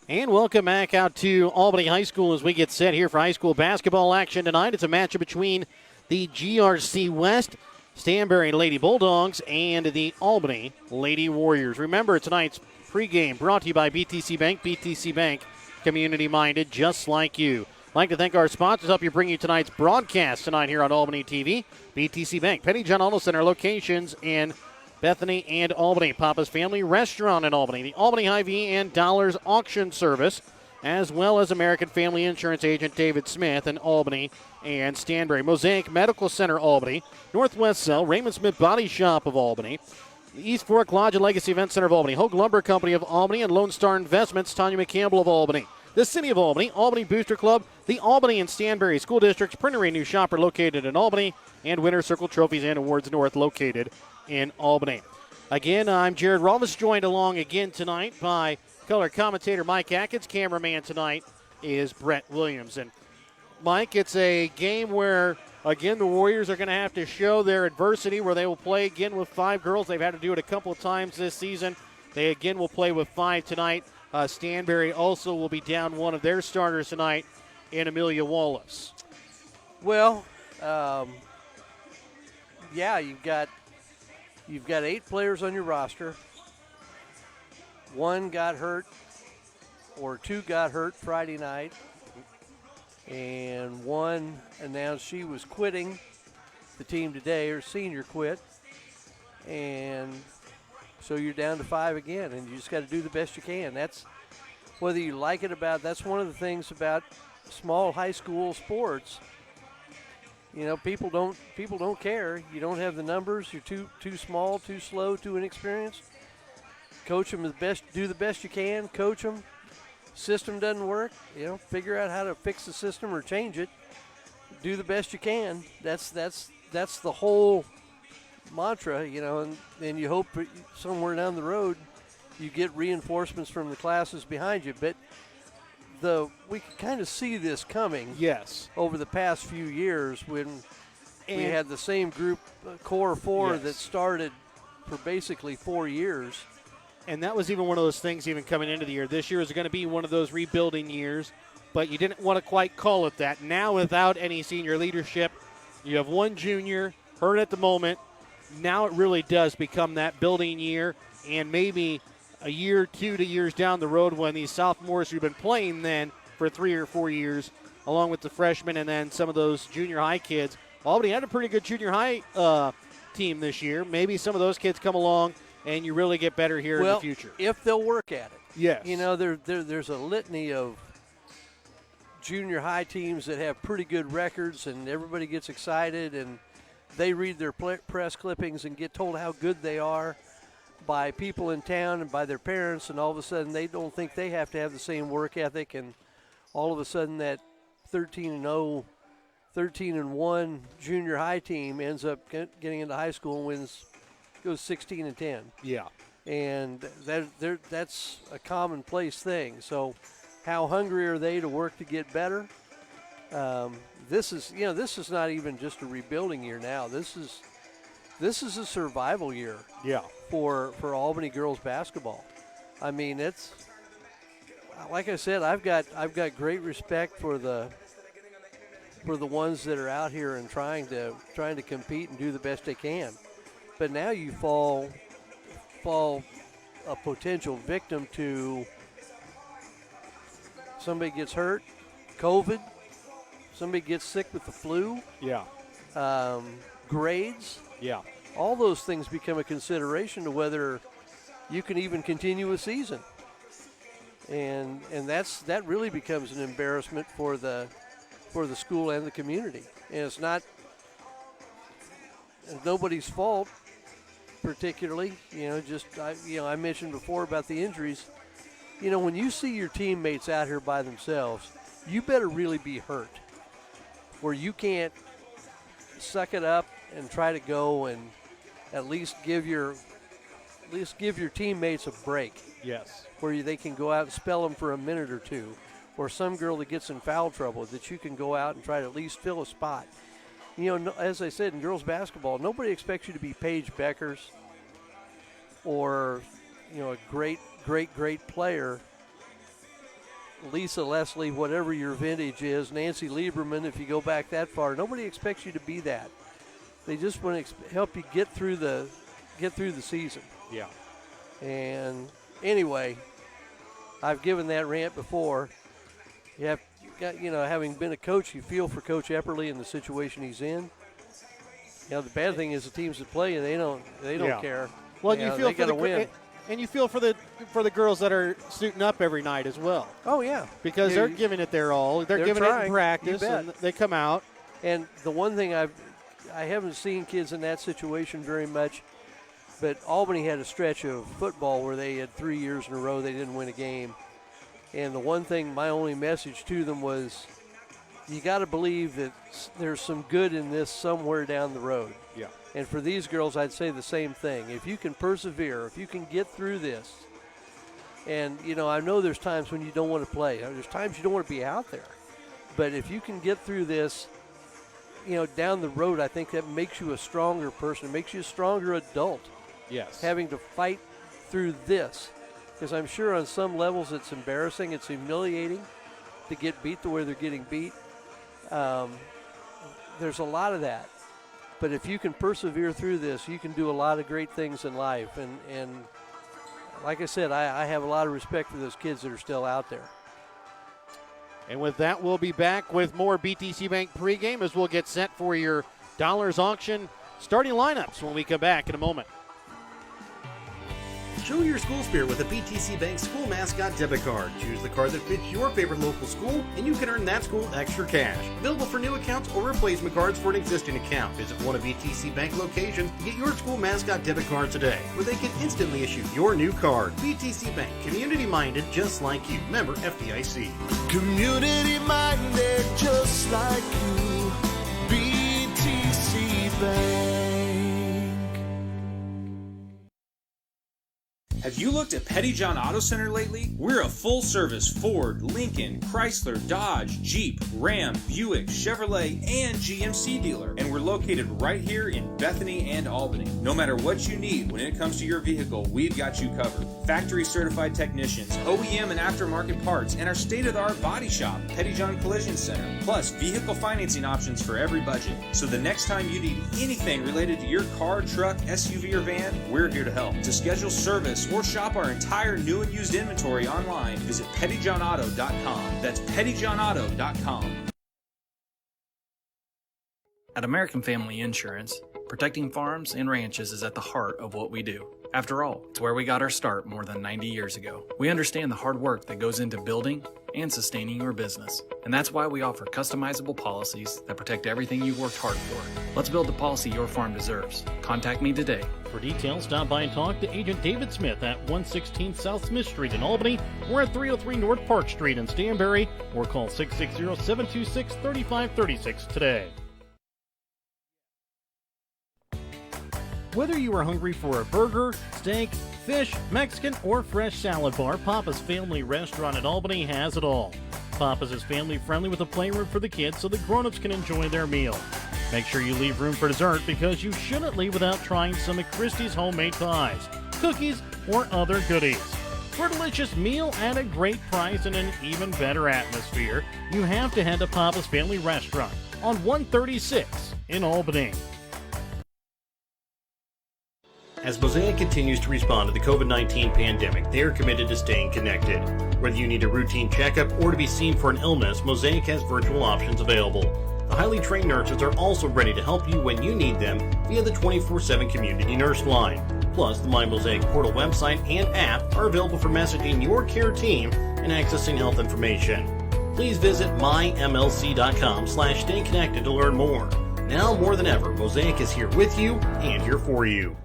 And welcome back out to Albany High School as we get set here for high school basketball action tonight. It's a matchup between the GRC West Stanberry Lady Bulldogs and the Albany Lady Warriors. Remember, tonight's pregame brought to you by BTC Bank. BTC Bank, community-minded, just like you. I'd like to thank our sponsors, help you bring you tonight's broadcast tonight here on Albany TV. BTC Bank, Penny John Auto Center locations in Bethany and Albany, Papa's Family Restaurant in Albany, the Albany Hy-Vee and Dollars Auction Service, as well as American Family Insurance Agent David Smith in Albany and Stanberry. Mosaic Medical Center, Albany, Northwest Cell, Raymond Smith Body Shop of Albany, the East Fork Lodge and Legacy Event Center of Albany, Hogue Lumber Company of Albany, and Lone Star Investments, Tanya McCampbell of Albany. The City of Albany, Albany Booster Club, the Albany and Stanberry School Districts, Printer New Shopper located in Albany, and Winter Circle Trophies and Awards North located in Albany. Again, I'm Jared Rolfus, joined along again tonight by color commentator Mike Atkins. Cameraman tonight is Brett Williams. And Mike, it's a game where, again, the Warriors are going to have to show their adversity, where they will play again with 5 girls. They've had to do it a couple of times this season. They again will play with 5 tonight. Stanberry also will be down one of their starters tonight in Amelia Wallace. Well, yeah, you've got 8 players on your roster. 1 got hurt, or 2 got hurt Friday night, and 1 announced she was quitting the team today. Her senior quit, and so you're down to 5 again, and you just got to do the best you can. That's whether you like it that's one of the things about small high school sports. You know, people don't care. You don't have the numbers. You're too small, too slow, too inexperienced. Coach them do the best you can. Coach them. System doesn't work. You know, figure out how to fix the system or change it. Do the best you can. That's the whole mantra. You know, and you hope somewhere down the road you get reinforcements from the classes behind you. But we can kind of see this coming. Yes. Over the past few years when we had the same group, core 4, yes, that started for basically 4 years. And that was even one of those things even coming into the year. This year is going to be one of those rebuilding years, but you didn't want to quite call it that. Now without any senior leadership, you have 1 junior, hurt at the moment. Now it really does become that building year, and maybe a year, 2 years down the road when these sophomores who've been playing then for 3 or 4 years, along with the freshmen and then some of those junior high kids. Albany had a pretty good junior high team this year. Maybe some of those kids come along and you really get better here in the future. If they'll work at it. Yes. You know, there's a litany of junior high teams that have pretty good records, and everybody gets excited, and they read their press clippings and get told how good they are by people in town and by their parents, and all of a sudden they don't think they have to have the same work ethic, and all of a sudden that 13-0, 13-1 junior high team ends up getting into high school and goes 16-10. Yeah. And that's a commonplace thing. So how hungry are they to work to get better? This is not even just a rebuilding year now. This is a survival year. Yeah. For Albany girls basketball. I mean, it's like I said, I've got great respect for the ones that are out here and trying to compete and do the best they can. But now you fall a potential victim to somebody gets hurt, COVID, somebody gets sick with the flu. Yeah. Grades. Yeah. All those things become a consideration to whether you can even continue a season. And that really becomes an embarrassment for the school and the community. And it's nobody's fault particularly. I mentioned before about the injuries. You know, when you see your teammates out here by themselves, you better really be hurt, where you can't suck it up and try to go and at least give your teammates a break. Yes. Where they can go out and spell them for a minute or two, or some girl that gets in foul trouble that you can go out and try to at least fill a spot. You know, as I said, in girls basketball, nobody expects you to be Paige Beckers or, a great player Lisa Leslie, whatever your vintage is, Nancy Lieberman, if you go back that far, nobody expects you to be that. They just want to help you get through the season. Yeah. And anyway, I've given that rant before. Having been a coach, you feel for Coach Epperly in the situation he's in. The bad thing is the teams that play, they don't care. Well, you feel they got to win. And you feel for the girls that are suiting up every night as well. Oh yeah, because they're giving it their all. They're giving trying. it in practice, and they come out. And the one thing I haven't seen kids in that situation very much, but Albany had a stretch of football where they had 3 years in a row they didn't win a game. And the one thing, my only message to them was, you got to believe that there's some good in this somewhere down the road. Yeah. And for these girls, I'd say the same thing. If you can persevere, if you can get through this, and, I know there's times when you don't want to play. There's times you don't want to be out there. But if you can get through this, down the road, I think that makes you a stronger person. It makes you a stronger adult. Yes. Having to fight through this. Because I'm sure on some levels it's embarrassing, it's humiliating to get beat the way they're getting beat. There's a lot of that. But if you can persevere through this, you can do a lot of great things in life. And like I said, I have a lot of respect for those kids that are still out there. And with that, we'll be back with more BTC Bank pregame as we'll get set for your Dollars auction starting lineups when we come back in a moment. Show your school spirit with a BTC Bank school mascot debit card. Choose the card that fits your favorite local school, and you can earn that school extra cash. Available for new accounts or replacement cards for an existing account. Visit one of BTC Bank locations to get your school mascot debit card today, where they can instantly issue your new card. BTC Bank, community-minded just like you. Member FDIC. Community-minded just like you. BTC Bank. Have you looked at Petty John Auto Center lately? We're a full-service Ford, Lincoln, Chrysler, Dodge, Jeep, Ram, Buick, Chevrolet, and GMC dealer. And we're located right here in Bethany and Albany. No matter what you need when it comes to your vehicle, we've got you covered. Factory-certified technicians, OEM and aftermarket parts, and our state-of-the-art body shop, Petty John Collision Center. Plus, vehicle financing options for every budget. So the next time you need anything related to your car, truck, SUV, or van, we're here to help. To schedule service or shop our entire new and used inventory online, visit pettyjohnauto.com. That's pettyjohnauto.com. At American Family Insurance, protecting farms and ranches is at the heart of what we do. After all, it's where we got our start more than 90 years ago. We understand the hard work that goes into building and sustaining your business. And that's why we offer customizable policies that protect everything you've worked hard for. Let's build the policy your farm deserves. Contact me today. For details, stop by and talk to Agent David Smith at 116 South Smith Street in Albany or at 303 North Park Street in Stanberry, or call 660-726-3536 today. Whether you are hungry for a burger, steak, fish, Mexican, or fresh salad bar, Papa's Family Restaurant in Albany has it all. Papa's is family friendly with a playroom for the kids so the grown-ups can enjoy their meal. Make sure you leave room for dessert because you shouldn't leave without trying some of Christie's homemade pies, cookies, or other goodies. For a delicious meal at a great price and an even better atmosphere, you have to head to Papa's Family Restaurant on 136 in Albany. As Mosaic continues to respond to the COVID-19 pandemic, they are committed to staying connected. Whether you need a routine checkup or to be seen for an illness, Mosaic has virtual options available. The highly trained nurses are also ready to help you when you need them via the 24/7 community nurse line. Plus, the My Mosaic portal website and app are available for messaging your care team and accessing health information. Please visit mymlc.com/stayconnected to learn more. Now more than ever, Mosaic is here with you and here for you.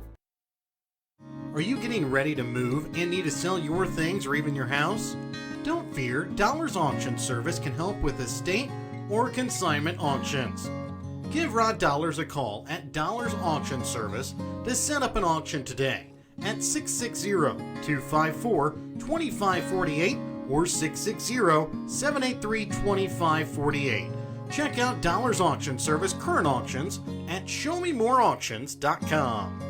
Are you getting ready to move and need to sell your things or even your house? Don't fear, Dollars Auction Service can help with estate or consignment auctions. Give Rod Dollars a call at Dollars Auction Service to set up an auction today at 660-254-2548 or 660-783-2548. Check out Dollars Auction Service current auctions at showmemoreauctions.com.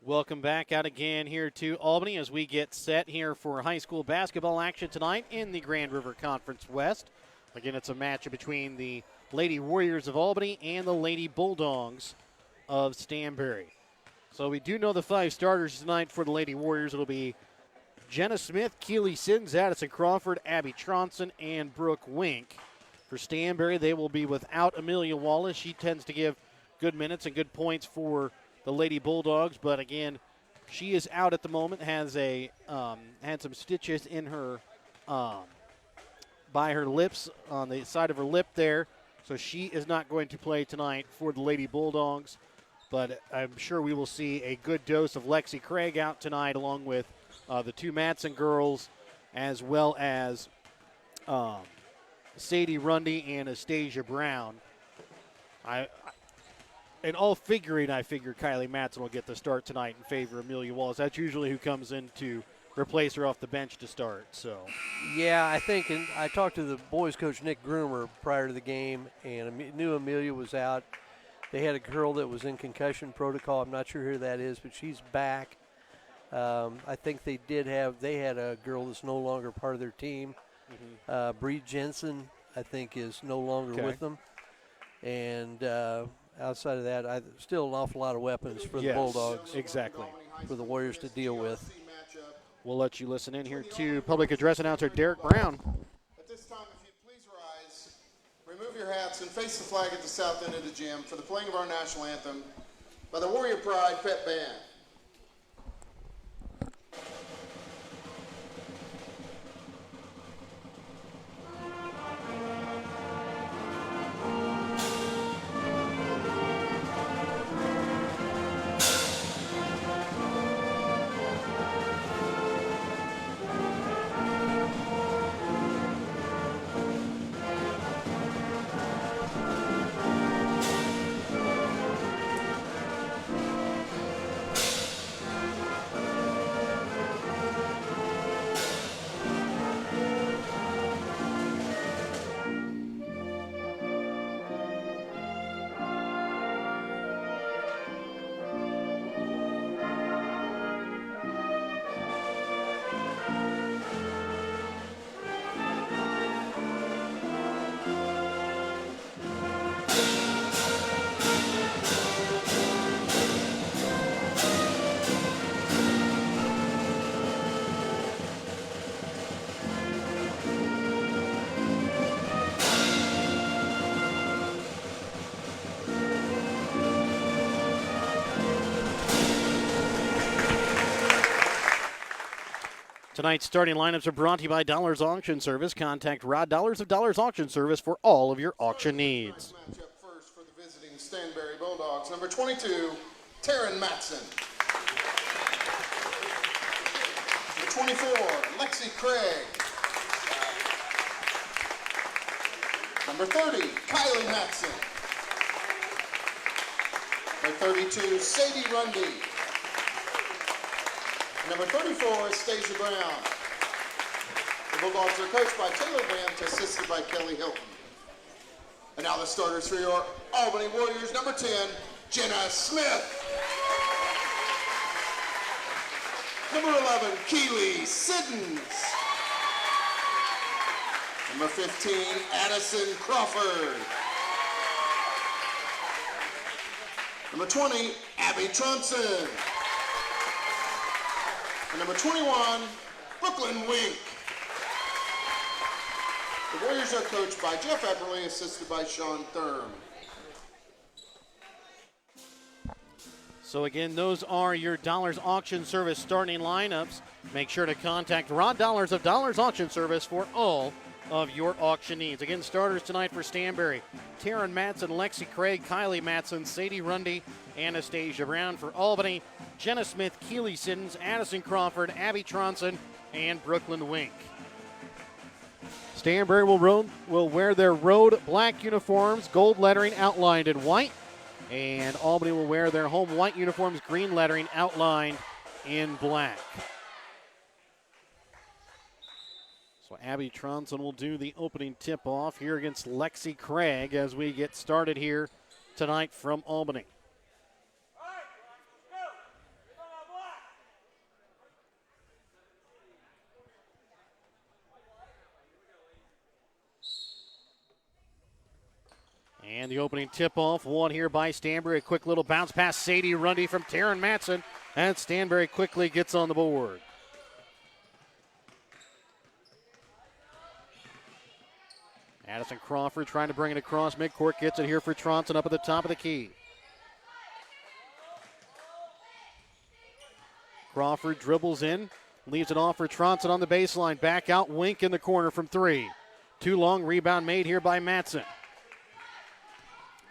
Welcome back out again here to Albany as we get set here for high school basketball action tonight in the Grand River Conference West. Again, it's a matchup between the Lady Warriors of Albany and the Lady Bulldogs of Stanberry. So we do know the 5 starters tonight for the Lady Warriors. It'll be Jenna Smith, Keely Siddons, Addison Crawford, Abby Tronson, and Brooke Wink. For Stanberry, they will be without Amelia Wallace. She tends to give good minutes and good points for the Lady Bulldogs, but again, she is out at the moment. Has had some stitches in her by her lips, on the side of her lip there, so she is not going to play tonight for the Lady Bulldogs. But I'm sure we will see a good dose of Lexi Craig out tonight, along with the 2 Matson girls, as well as Sadie Rundy and Astasia Brown. In all figuring, I figure Kylie Matson will get the start tonight in favor of Amelia Wallace. That's usually who comes in to replace her off the bench to start. So, yeah, I think, and I talked to the boys coach Nick Groomer prior to the game, and knew Amelia was out. They had a girl that was in concussion protocol. I'm not sure who that is, but she's back. I think they had a girl that's no longer part of their team. Bree Jensen, I think, is no longer with them. And outside of that, still an awful lot of weapons for the Bulldogs. Exactly. For the Warriors to deal with. We'll let you listen in here to public address announcer Derek Brown. At this time, if you'd please rise, remove your hats, and face the flag at the south end of the gym for the playing of our national anthem by the Warrior Pride Pep Band. Tonight's starting lineups are brought to you by Dollars Auction Service. Contact Rod Dollars of Dollars Auction Service for all of your auction needs. Matchup first for the visiting Stanberry Bulldogs, number 22, Taryn Matson. Number 24, Lexi Craig. Number 30, Kylie Matson. Number 32, Sadie Rundy. Number 34 is Stasia Brown. The Bulldogs are coached by Taylor Brandt, assisted by Kelly Hilton. And now the starters for your Albany Warriors. Number 10, Jenna Smith. Number 11, Keely Siddons. Number 15, Addison Crawford. Number 20, Abby Tronson. And number 21, Brooklyn Wink. The Warriors are coached by Jeff Epperly, assisted by Sean Thurm. So again, those are your Dollars Auction Service starting lineups. Make sure to contact Rod Dollars of Dollars Auction Service for all of your auction needs. Again, starters tonight for Stanberry: Taryn Matson, Lexi Craig, Kylie Matson, Sadie Rundy, Anastasia Brown. For Albany, Jenna Smith, Keely Siddons, Addison Crawford, Abby Tronson, and Brooklyn Wink. Stanberry will wear their road black uniforms, gold lettering outlined in white. And Albany will wear their home white uniforms, green lettering outlined in black. So Abby Tronson will do the opening tip-off here against Lexi Craig as we get started here tonight from Albany. And the opening tip-off won here by Stanberry. A quick little bounce pass, Sadie Rundy from Taryn Matson. And Stanberry quickly gets on the board. Addison Crawford trying to bring it across midcourt. Gets it here for Tronson up at the top of the key. Crawford dribbles in. Leaves it off for Tronson on the baseline. Back out, Wink in the corner from three. Too long, rebound made here by Matson.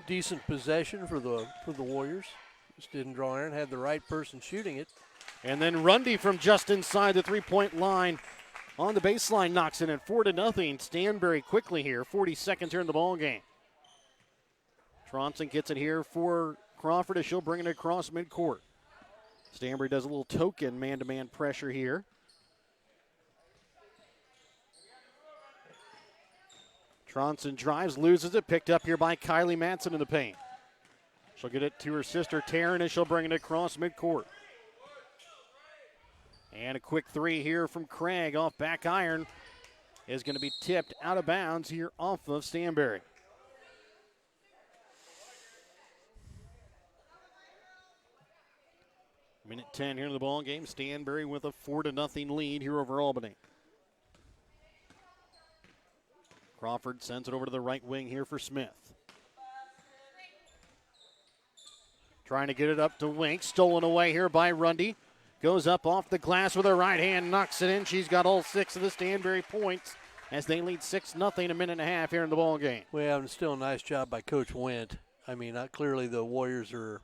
Decent possession for the Warriors. Just didn't draw in, had the right person shooting it. And then Rundy from just inside the three-point line on the baseline knocks it in 4-0. Stanberry quickly here, 40 seconds here in the ball game. Tronson gets it here for Crawford as she'll bring it across midcourt. Stanberry does a little token man-to-man pressure here. Tronson drives, loses it, picked up here by Kylie Matson in the paint. She'll get it to her sister Taryn as she'll bring it across midcourt. And a quick three here from Craig off back iron is going to be tipped out of bounds here off of Stanberry. Minute 10 here in the ball game. Stanberry with a 4-0 lead here over Albany. Crawford sends it over to the right wing here for Smith. Trying to get it up to Wink. Stolen away here by Rundy. Goes up off the glass with her right hand. Knocks it in. She's got all 6 of the Stanberry points as they lead 6-0 a minute and a half here in the ball game. Well, and still a nice job by Coach Wendt. I mean, clearly the Warriors are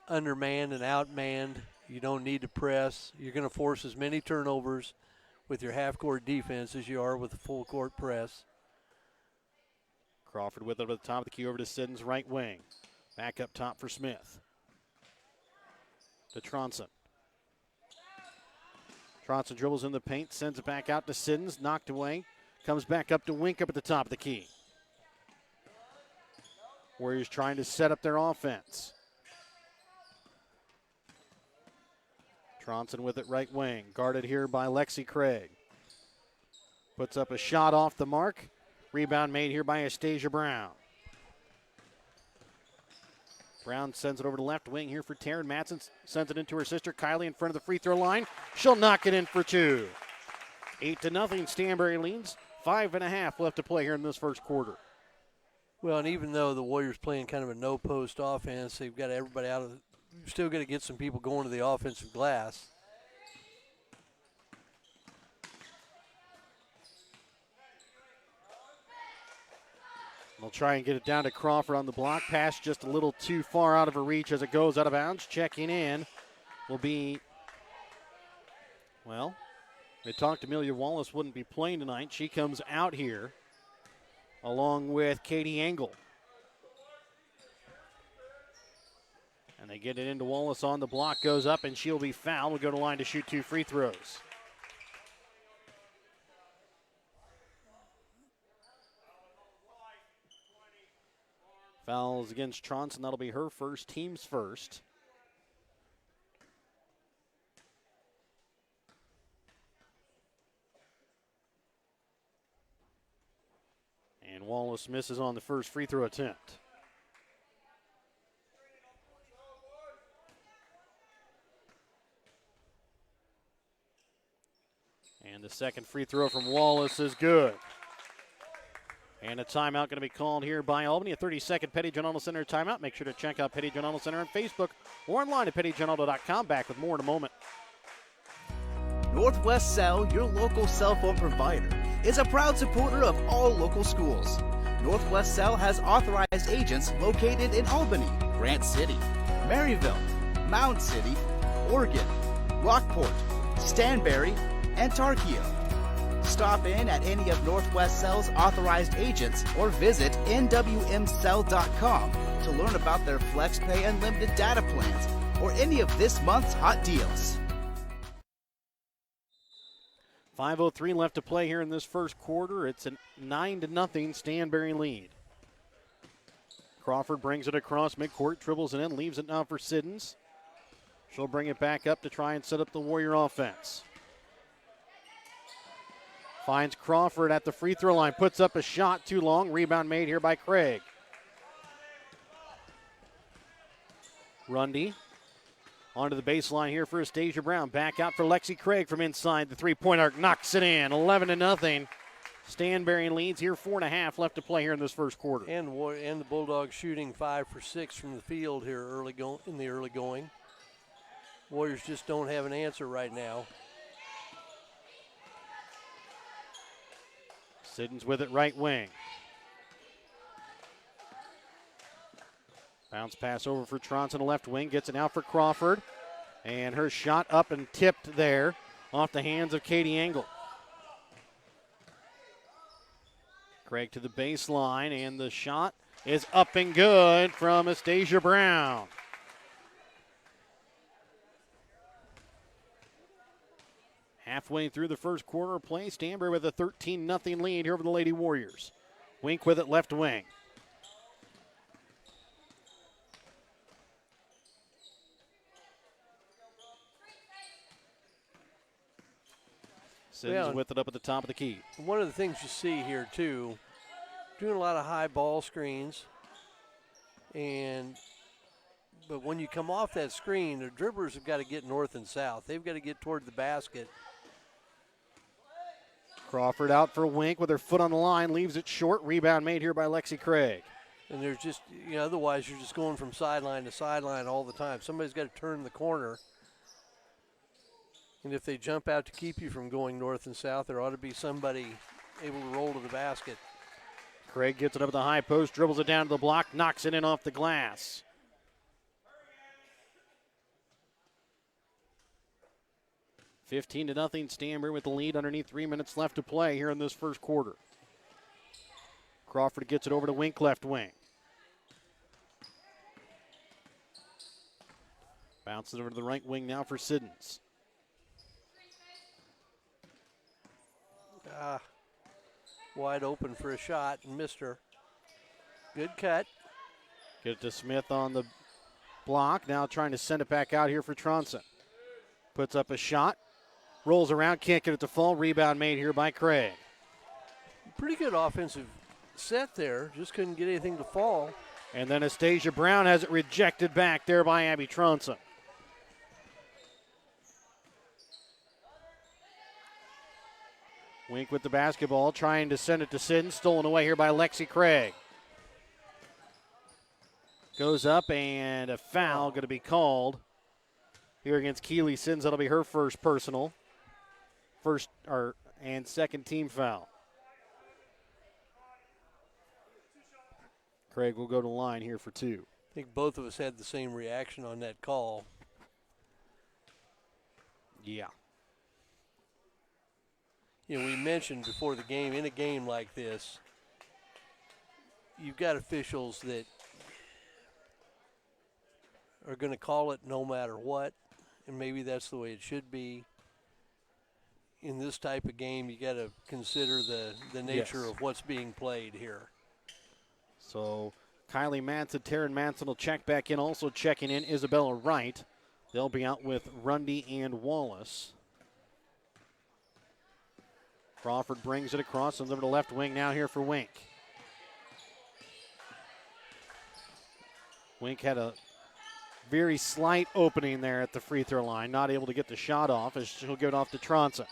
undermanned and outmanned. You don't need to press. You're going to force as many turnovers with your half-court defense as you are with the full-court press. Crawford with it at the top of the key over to Siddons' right wing. Back up top for Smith. To Tronson. Tronson dribbles in the paint, sends it back out to Siddons, knocked away. Comes back up to Wink up at the top of the key. Warriors trying to set up their offense. Tronson with it right wing, guarded here by Lexi Craig. Puts up a shot off the mark. Rebound made here by Astasia Brown. Brown sends it over to left wing here for Taryn Matson. Sends it into her sister Kylie in front of the free throw line. She'll knock it in for 2. 8-0. Stanberry leads. 5.5 left to play here in this first quarter. Well, and even though the Warriors playing kind of a no-post offense, they've got everybody out of the – still got to get some people going to the offensive glass. They'll try and get it down to Crawford on the block. Pass just a little too far out of her reach as it goes out of bounds. Checking in will be, well, they talked Amelia Wallace wouldn't be playing tonight. She comes out here along with Katie Engel. And they get it into Wallace on the block, goes up, and she'll be fouled. Will go to the line to shoot 2 free throws. Fouls against Tronson. That'll be her first, team's first. And Wallace misses on the first free throw attempt. And the second free throw from Wallace is good. And a timeout going to be called here by Albany. A 30-second Petty John Auto Center timeout. Make sure to check out Petty John Auto Center on Facebook or online at pettyjohnauto.com. Back with more in a moment. Northwest Cell, your local cell phone provider, is a proud supporter of all local schools. Northwest Cell has authorized agents located in Albany, Grant City, Maryville, Mound City, Oregon, Rockport, Stanberry, and Tarkio. Stop in at any of Northwest Cell's authorized agents or visit nwmcell.com to learn about their FlexPay and limited data plans or any of this month's hot deals. 5:03 left to play here in this first quarter. It's a 9-0 Stanberry lead. Crawford brings it across midcourt, dribbles it in, leaves it now for Siddons. She'll bring it back up to try and set up the Warrior offense. Finds Crawford at the free throw line, puts up a shot too long. Rebound made here by Craig. Rundy onto the baseline here for Astasia Brown. Back out for Lexi Craig from inside the three-point arc. Knocks it in. 11-0. Stanberry leads here. 4.5 left to play here in this first quarter. And the Bulldogs shooting 5 for 6 from the field here in the early going. Warriors just don't have an answer right now. Siddons with it right wing. Bounce pass over for Tronson, left wing. Gets it out for Crawford. And her shot up and tipped there off the hands of Katie Engel. Craig to the baseline, and the shot is up and good from Astasia Brown. Halfway through the first quarter of play, Stanberry with a 13-0 lead here over the Lady Warriors. Wink with it left wing. Siddons with it up at the top of the key. One of the things you see here, too, doing a lot of high ball screens. But when you come off that screen, the dribblers have got to get north and south. They've got to get toward the basket. Crawford out for Wink with her foot on the line, leaves it short. Rebound made here by Lexi Craig. And there's just, otherwise you're just going from sideline to sideline all the time. Somebody's got to turn the corner. And if they jump out to keep you from going north and south, there ought to be somebody able to roll to the basket. Craig gets it up at the high post, dribbles it down to the block, knocks it in off the glass. $15-0 Stanberry with the lead underneath 3 minutes left to play here in this first quarter. Crawford gets it over to Wink left wing. Bounces over to the right wing now for Siddons. Wide open for a shot and missed her. Good cut. Get it to Smith on the block. Now trying to send it back out here for Tronson. Puts up a shot. Rolls around, can't get it to fall. Rebound made here by Craig. Pretty good offensive set there. Just couldn't get anything to fall. And then Astasia Brown has it rejected back there by Abby Tronson. Wink with the basketball, trying to send it to Siddons. Stolen away here by Lexi Craig. Goes up, and a foul going to be called here against Keely Siddons. That'll be her first personal. And second team foul. Craig will go to the line here for two. I think both of us had the same reaction on that call. Yeah. We mentioned before the game, in a game like this, you've got officials that are going to call it no matter what, and maybe that's the way it should be. In this type of game, you got to consider the nature of what's being played here. So Kylie Manson, Taryn Manson will check back in. Also checking in Isabella Wright. They'll be out with Rundy and Wallace. Crawford brings it across and over to left wing now here for Wink. Wink had a very slight opening there at the free throw line. Not able to get the shot off as she'll give it off to Tronson.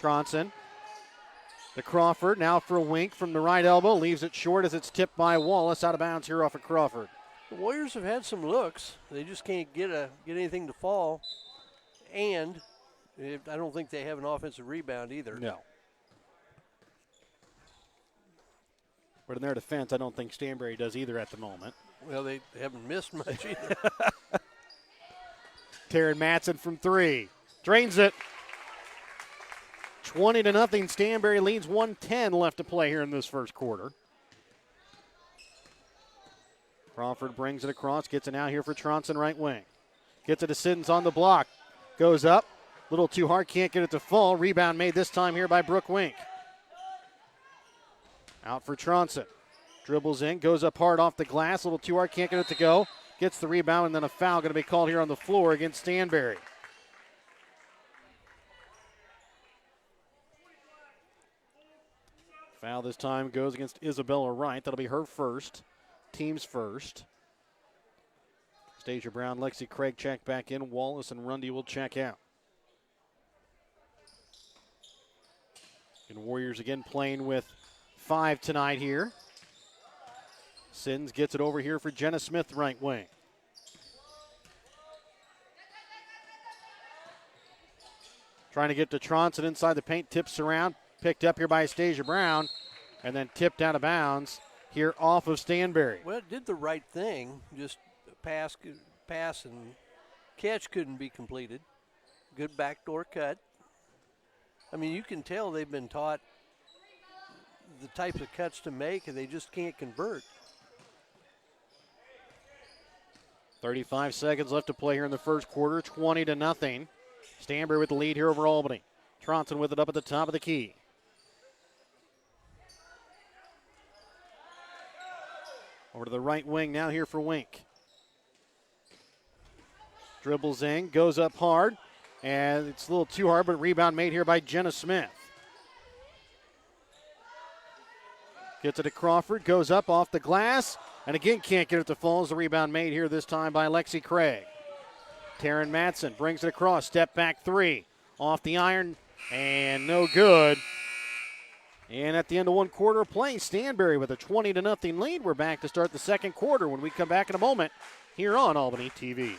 Tronson to Crawford. Now for Wink from the right elbow. Leaves it short as it's tipped by Wallace. Out of bounds here off of Crawford. The Warriors have had some looks. They just can't get anything to fall. And I don't think they have an offensive rebound either. No. But in their defense, I don't think Stanberry does either at the moment. Well, they haven't missed much either. Taryn Matson from three. Drains it. 20-0. Stanberry leads 1:10 left to play here in this first quarter. Crawford brings it across, gets it out here for Tronson right wing. Gets it to Siddons on the block. Goes up. A little too hard, can't get it to fall. Rebound made this time here by Brooke Wink. Out for Tronson. Dribbles in, goes up hard off the glass. A little too hard, can't get it to go. Gets the rebound, and then a foul going to be called here on the floor against Stanberry. Foul this time goes against Isabella Wright. That'll be her first, team's first. Stasia Brown, Lexi Craig check back in. Wallace and Rundy will check out. And Warriors again playing with 5 tonight here. Sins gets it over here for Jenna Smith, right wing. Trying to get to Tronson inside the paint, tips around, picked up here by Stasia Brown, and then tipped out of bounds here off of Stanberry. Well, it did the right thing. Just pass and catch couldn't be completed. Good backdoor cut. I mean, you can tell they've been taught the types of cuts to make, and they just can't convert. 35 seconds left to play here in the first quarter, 20-0. Stanberry with the lead here over Albany. Tronson with it up at the top of the key. Over to the right wing now here for Wink. Dribbles in, goes up hard, and it's a little too hard, but rebound made here by Jenna Smith. Gets it to Crawford, goes up off the glass, and again can't get it to fall. The rebound made here this time by Lexi Craig. Taryn Matson brings it across, step back 3, off the iron, and no good. And at the end of one quarter of play, Stanberry with a 20-0 lead. We're back to start the second quarter when we come back in a moment here on Albany TV.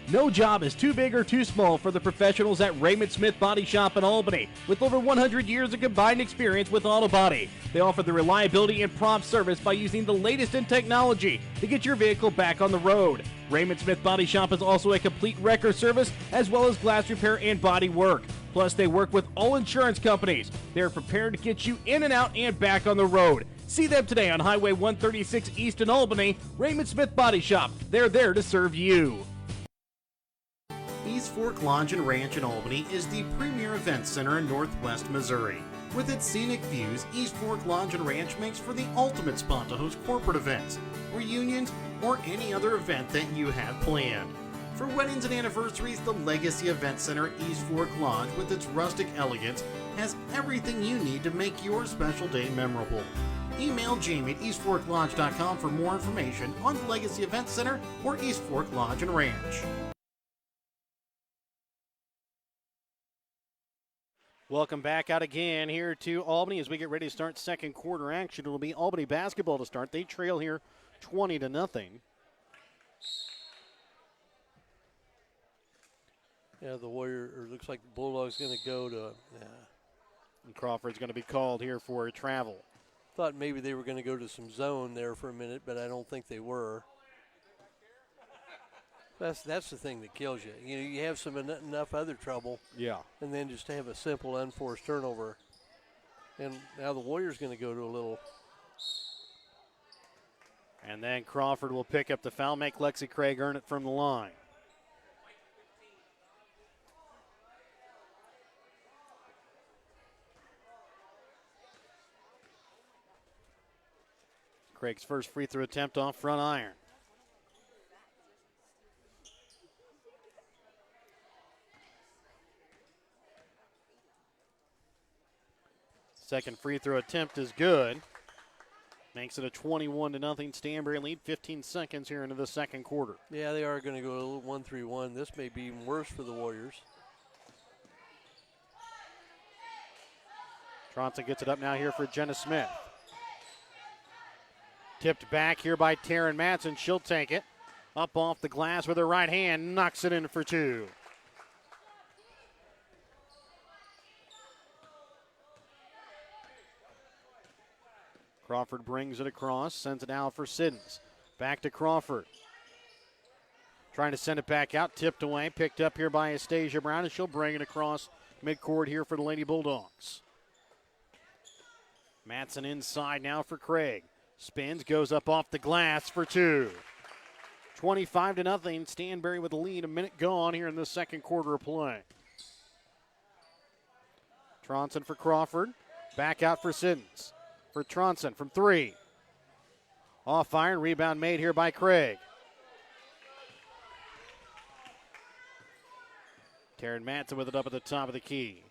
No job is too big or too small for the professionals at Raymond Smith Body Shop in Albany. With over 100 years of combined experience with auto body, they offer the reliability and prompt service by using the latest in technology to get your vehicle back on the road. Raymond Smith Body Shop is also a complete wrecker service as well as glass repair and body work. Plus, they work with all insurance companies. They are prepared to get you in and out and back on the road. See them today on Highway 136 East in Albany. Raymond Smith Body Shop. They're there to serve you. East Fork Lodge and Ranch in Albany is the premier event center in Northwest Missouri. With its scenic views, East Fork Lodge and Ranch makes for the ultimate spot to host corporate events, reunions, or any other event that you have planned. For weddings and anniversaries, the Legacy Event Center East Fork Lodge, with its rustic elegance, has everything you need to make your special day memorable. Email Jamie at eastforklodge.com for more information on the Legacy Event Center or East Fork Lodge and Ranch. Welcome back out again here to Albany as we get ready to start second quarter action. It'll be Albany basketball to start. They trail here 20-0. Yeah, the Warrior, or looks like the Bulldogs going to go to. And Crawford's going to be called here for a travel. Thought maybe they were going to go to some zone there for a minute, but I don't think they were. That's the thing that kills you. You know, you have some enough other trouble. Yeah. And then just to have a simple unforced turnover. And now the Warriors going to go to a little. And then Crawford will pick up the foul, make Lexi Craig earn it from the line. Craig's first free throw attempt off front iron. Second free throw attempt is good. Makes it a 21-0 Stanberry lead. 15 seconds here into the second quarter. Yeah, they are going to go a little 1-3-1. This may be even worse for the Warriors. Tronson gets it up now here for Jenna Smith. Tipped back here by Taryn Matson. She'll take it. Up off the glass with her right hand. Knocks it in for 2. Crawford brings it across. Sends it out for Siddons. Back to Crawford. Trying to send it back out. Tipped away. Picked up here by Stasia Brown. And she'll bring it across midcourt here for the Lady Bulldogs. Matson inside now for Craig. Spins, goes up off the glass for 2. 25-0. Stanberry with the lead. A minute gone here in the second quarter of play. Tronson for Crawford. Back out for Siddons. For Tronson from 3. Off iron. Rebound made here by Craig. Taryn Matson with it up at the top of the key.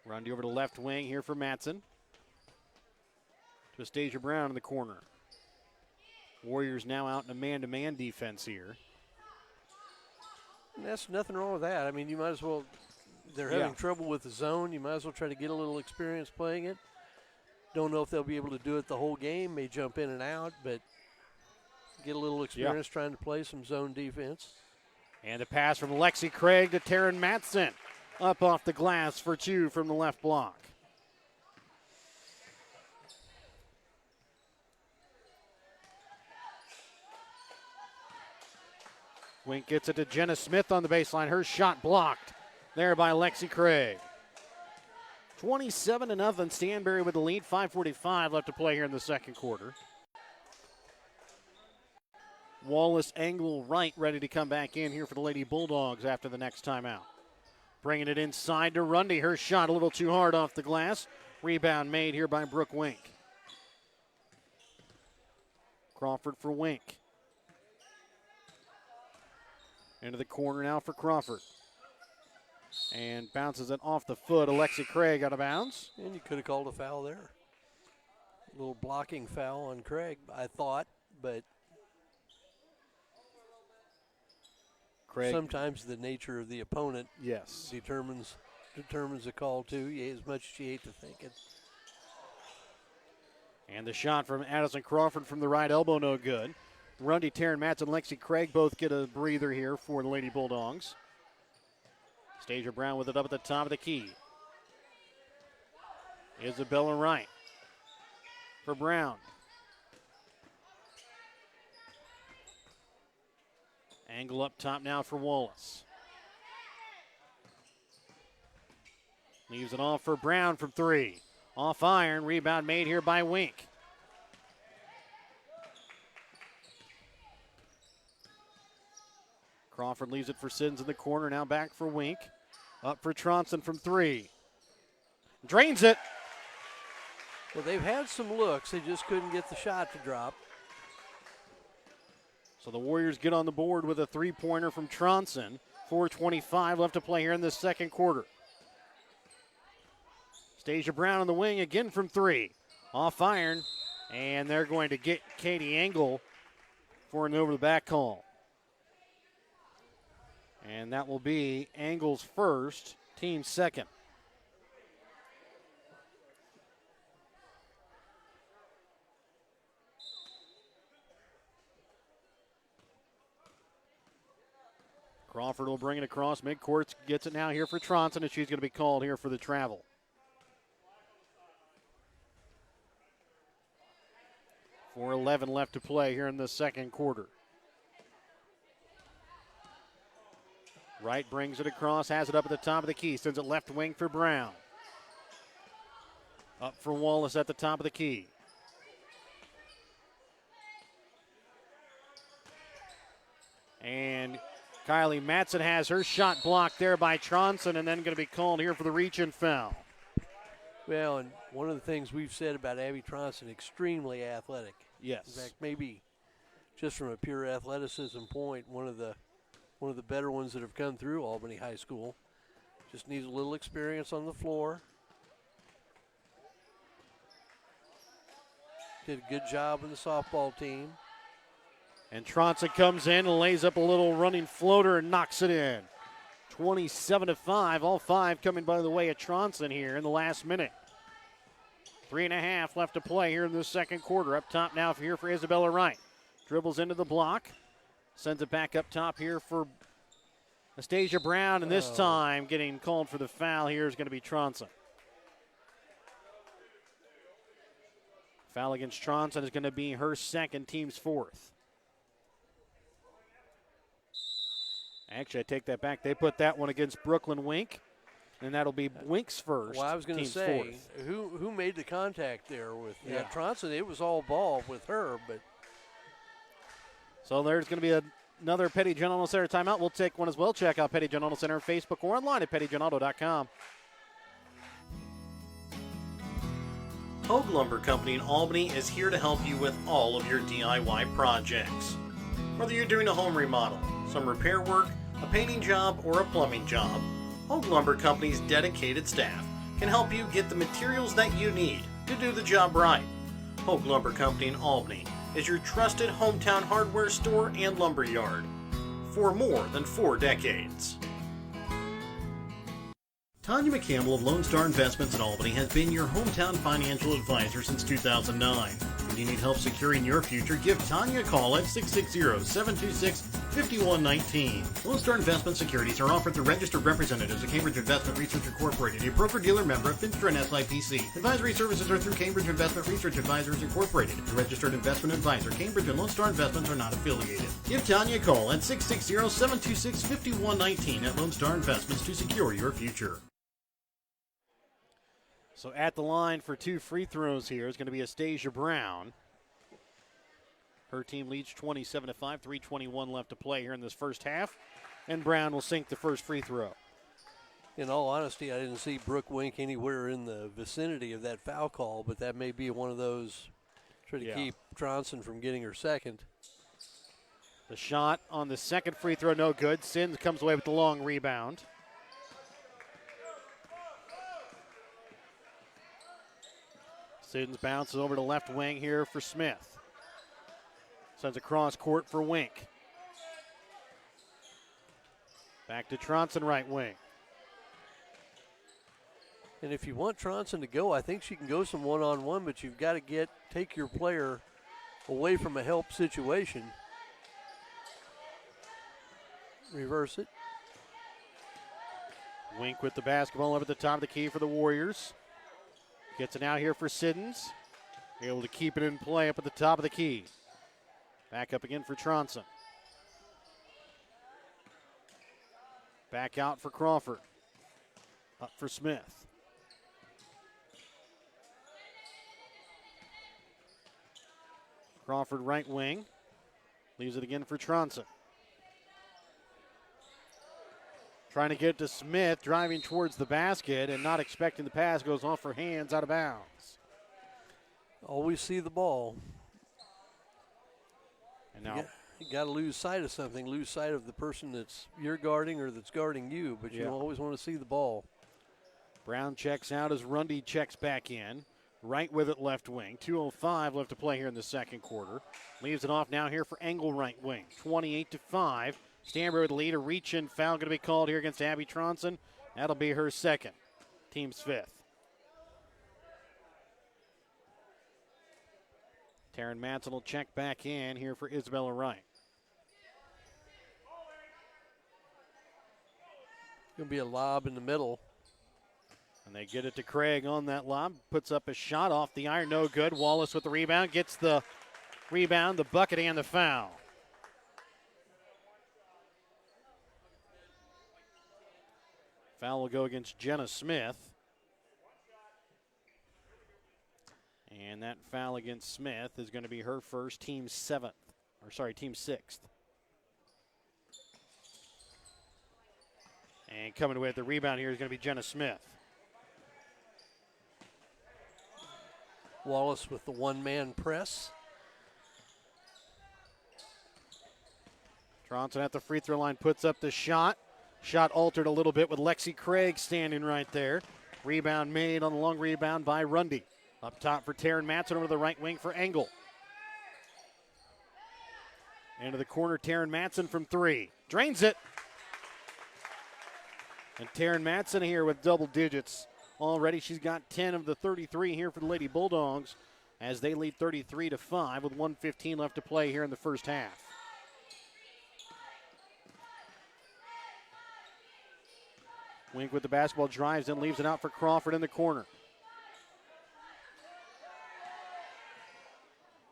Rundy over to left wing here for Matson. to Stasia Brown in the corner. Warriors now out in a man-to-man defense here. And that's nothing wrong with that. I mean, you might as well, they're having trouble with the zone. You might as well try to get a little experience playing it. Don't know if they'll be able to do it the whole game. May jump in and out, but get a little experience trying to play some zone defense. And a pass from Lexi Craig to Taryn Matson. Up off the glass for 2 from the left block. Wink gets it to Jenna Smith on the baseline. Her shot blocked there by Lexi Craig. 27-0. Stanberry with the lead. 5:45 left to play here in the second quarter. Wallace angle right, ready to come back in here for the Lady Bulldogs after the next timeout. Bringing it inside to Rundy. Her shot a little too hard off the glass. Rebound made here by Brooke Wink. Crawford for Wink. Into the corner now for Crawford. And bounces it off the foot. Alexi Craig out of bounds. And you could have called a foul there. A little blocking foul on Craig, I thought, but Craig. Sometimes the nature of the opponent determines the call too, as much as you hate to think it. And the shot from Addison Crawford from the right elbow, no good. Rundy, Taryn Matson, Lexi Craig both get a breather here for the Lady Bulldogs. Stasia Brown with it up at the top of the key. Isabella Wright for Brown. Angle up top now for Wallace. Leaves it off for Brown from 3. Off iron, rebound made here by Wink. Crawford leaves it for Siddons in the corner, now back for Wink. Up for Tronson from 3. Drains it. Well, they've had some looks, they just couldn't get the shot to drop. So the Warriors get on the board with a 3-pointer from Tronson. 4:25 left to play here in the second quarter. Stasia Brown on the wing again from 3. Off iron, and they're going to get Katie Engel for an over-the-back call. And that will be Engel's first, team second. Crawford will bring it across midcourt, gets it now here for Tronson, and she's going to be called here for the travel. .4:11 left to play here in the second quarter. Wright brings it across, has it up at the top of the key, sends it left wing for Brown. Up for Wallace at the top of the key. And Kylie Matson has her shot blocked there by Tronson, and then going to be called here for the reach-in foul. Well, and one of the things we've said about Abby Tronson, extremely athletic. Yes. In fact, maybe just from a pure athleticism point, one of the better ones that have come through Albany High School. Just needs a little experience on the floor. Did a good job in the softball team. And Tronson comes in and lays up a little running floater and knocks it in. 27-5, all 5 coming by the way of Tronson here in the last minute. 3.5 left to play here in the second quarter. Up top now here for Isabella Wright. Dribbles into the block. Sends it back up top here for Stasia Brown, and this time getting called for the foul here is going to be Tronson. Foul against Tronson is going to be her second, team's 4th. Actually, I take that back. They put that one against Brooklyn Wink, and that'll be Wink's first. Well, I was going to say, who made the contact there with Tronson? It was all ball with her, but. So there's going to be another Petty General Center timeout. We'll take one as well. Check out Petty General Center on Facebook or online at pettygeneralauto.com. Hogue Lumber Company in Albany is here to help you with all of your DIY projects. Whether you're doing a home remodel, some repair work, a painting job, or a plumbing job, Hogue Lumber Company's dedicated staff can help you get the materials that you need to do the job right. Hogue Lumber Company in Albany is your trusted hometown hardware store and lumber yard for more than 4 decades. Tanya McCampbell of Lone Star Investments in Albany has been your hometown financial advisor since 2009. If you need help securing your future, give Tanya a call at 660-726-5119. Lone Star Investment Securities are offered through registered representatives of Cambridge Investment Research Incorporated, a broker-dealer member of Finster and SIPC. Advisory services are through Cambridge Investment Research Advisors Incorporated, a registered investment advisor. Cambridge and Lone Star Investments are not affiliated. Give Tanya a call at 660-726-5119 at Lone Star Investments to secure your future. So at the line for 2 free throws here is going to be Astasia Brown. Her team leads 27-5, 3:21 left to play here in this first half. And Brown will sink the first free throw. In all honesty, I didn't see Brooke Wink anywhere in the vicinity of that foul call, but that may be one of those try to keep Tronson from getting her second. The shot on the second free throw, no good. Sins comes away with the long rebound. Siddons bounces over to left wing here for Smith. Sends across court for Wink. Back to Tronson, right wing. And if you want Tronson to go, I think she can go some one-on-one, but you've got to take your player away from a help situation. Reverse it. Wink with the basketball up at the top of the key for the Warriors. Gets it out here for Siddons. Able to keep it in play up at the top of the key. Back up again for Tronson. Back out for Crawford. Up for Smith. Crawford right wing. Leaves it again for Tronson. Trying to get to Smith, driving towards the basket and not expecting the pass, goes off her hands, out of bounds. Always see the ball. And now you got to lose sight of something, lose sight of the person that's you're guarding or that's guarding you, but you always want to see the ball. Brown checks out as Rundy checks back in. Right with it, left wing. 2:05 left to play here in the second quarter. Leaves it off now here for Engel, right wing. 28-5. Stanberry with the lead. A reach-in foul going to be called here against Abby Tronson. That'll be her second. Team's fifth. Taryn Matson will check back in here for Isabella Wright. Going to be a lob in the middle. And they get it to Craig on that lob. Puts up a shot off the iron. No good. Wallace with the rebound. Gets the rebound, the bucket, and the foul. Foul will go against Jenna Smith. And that foul against Smith is going to be her first, team sixth. And coming away with the rebound here is going to be Jenna Smith. Wallace with the one-man press. Tronson at the free throw line puts up the shot. Shot altered a little bit with Lexi Craig standing right there. Rebound made on the long rebound by Rundy. Up top for Taryn Matson, over to the right wing for Engel. Into the corner, Taryn Matson from three. Drains it. And Taryn Matson here with double digits already. She's got 10 of the 33 here for the Lady Bulldogs as they lead 33-5 with 1:15 left to play here in the first half. Wink with the basketball, drives in, leaves it out for Crawford in the corner.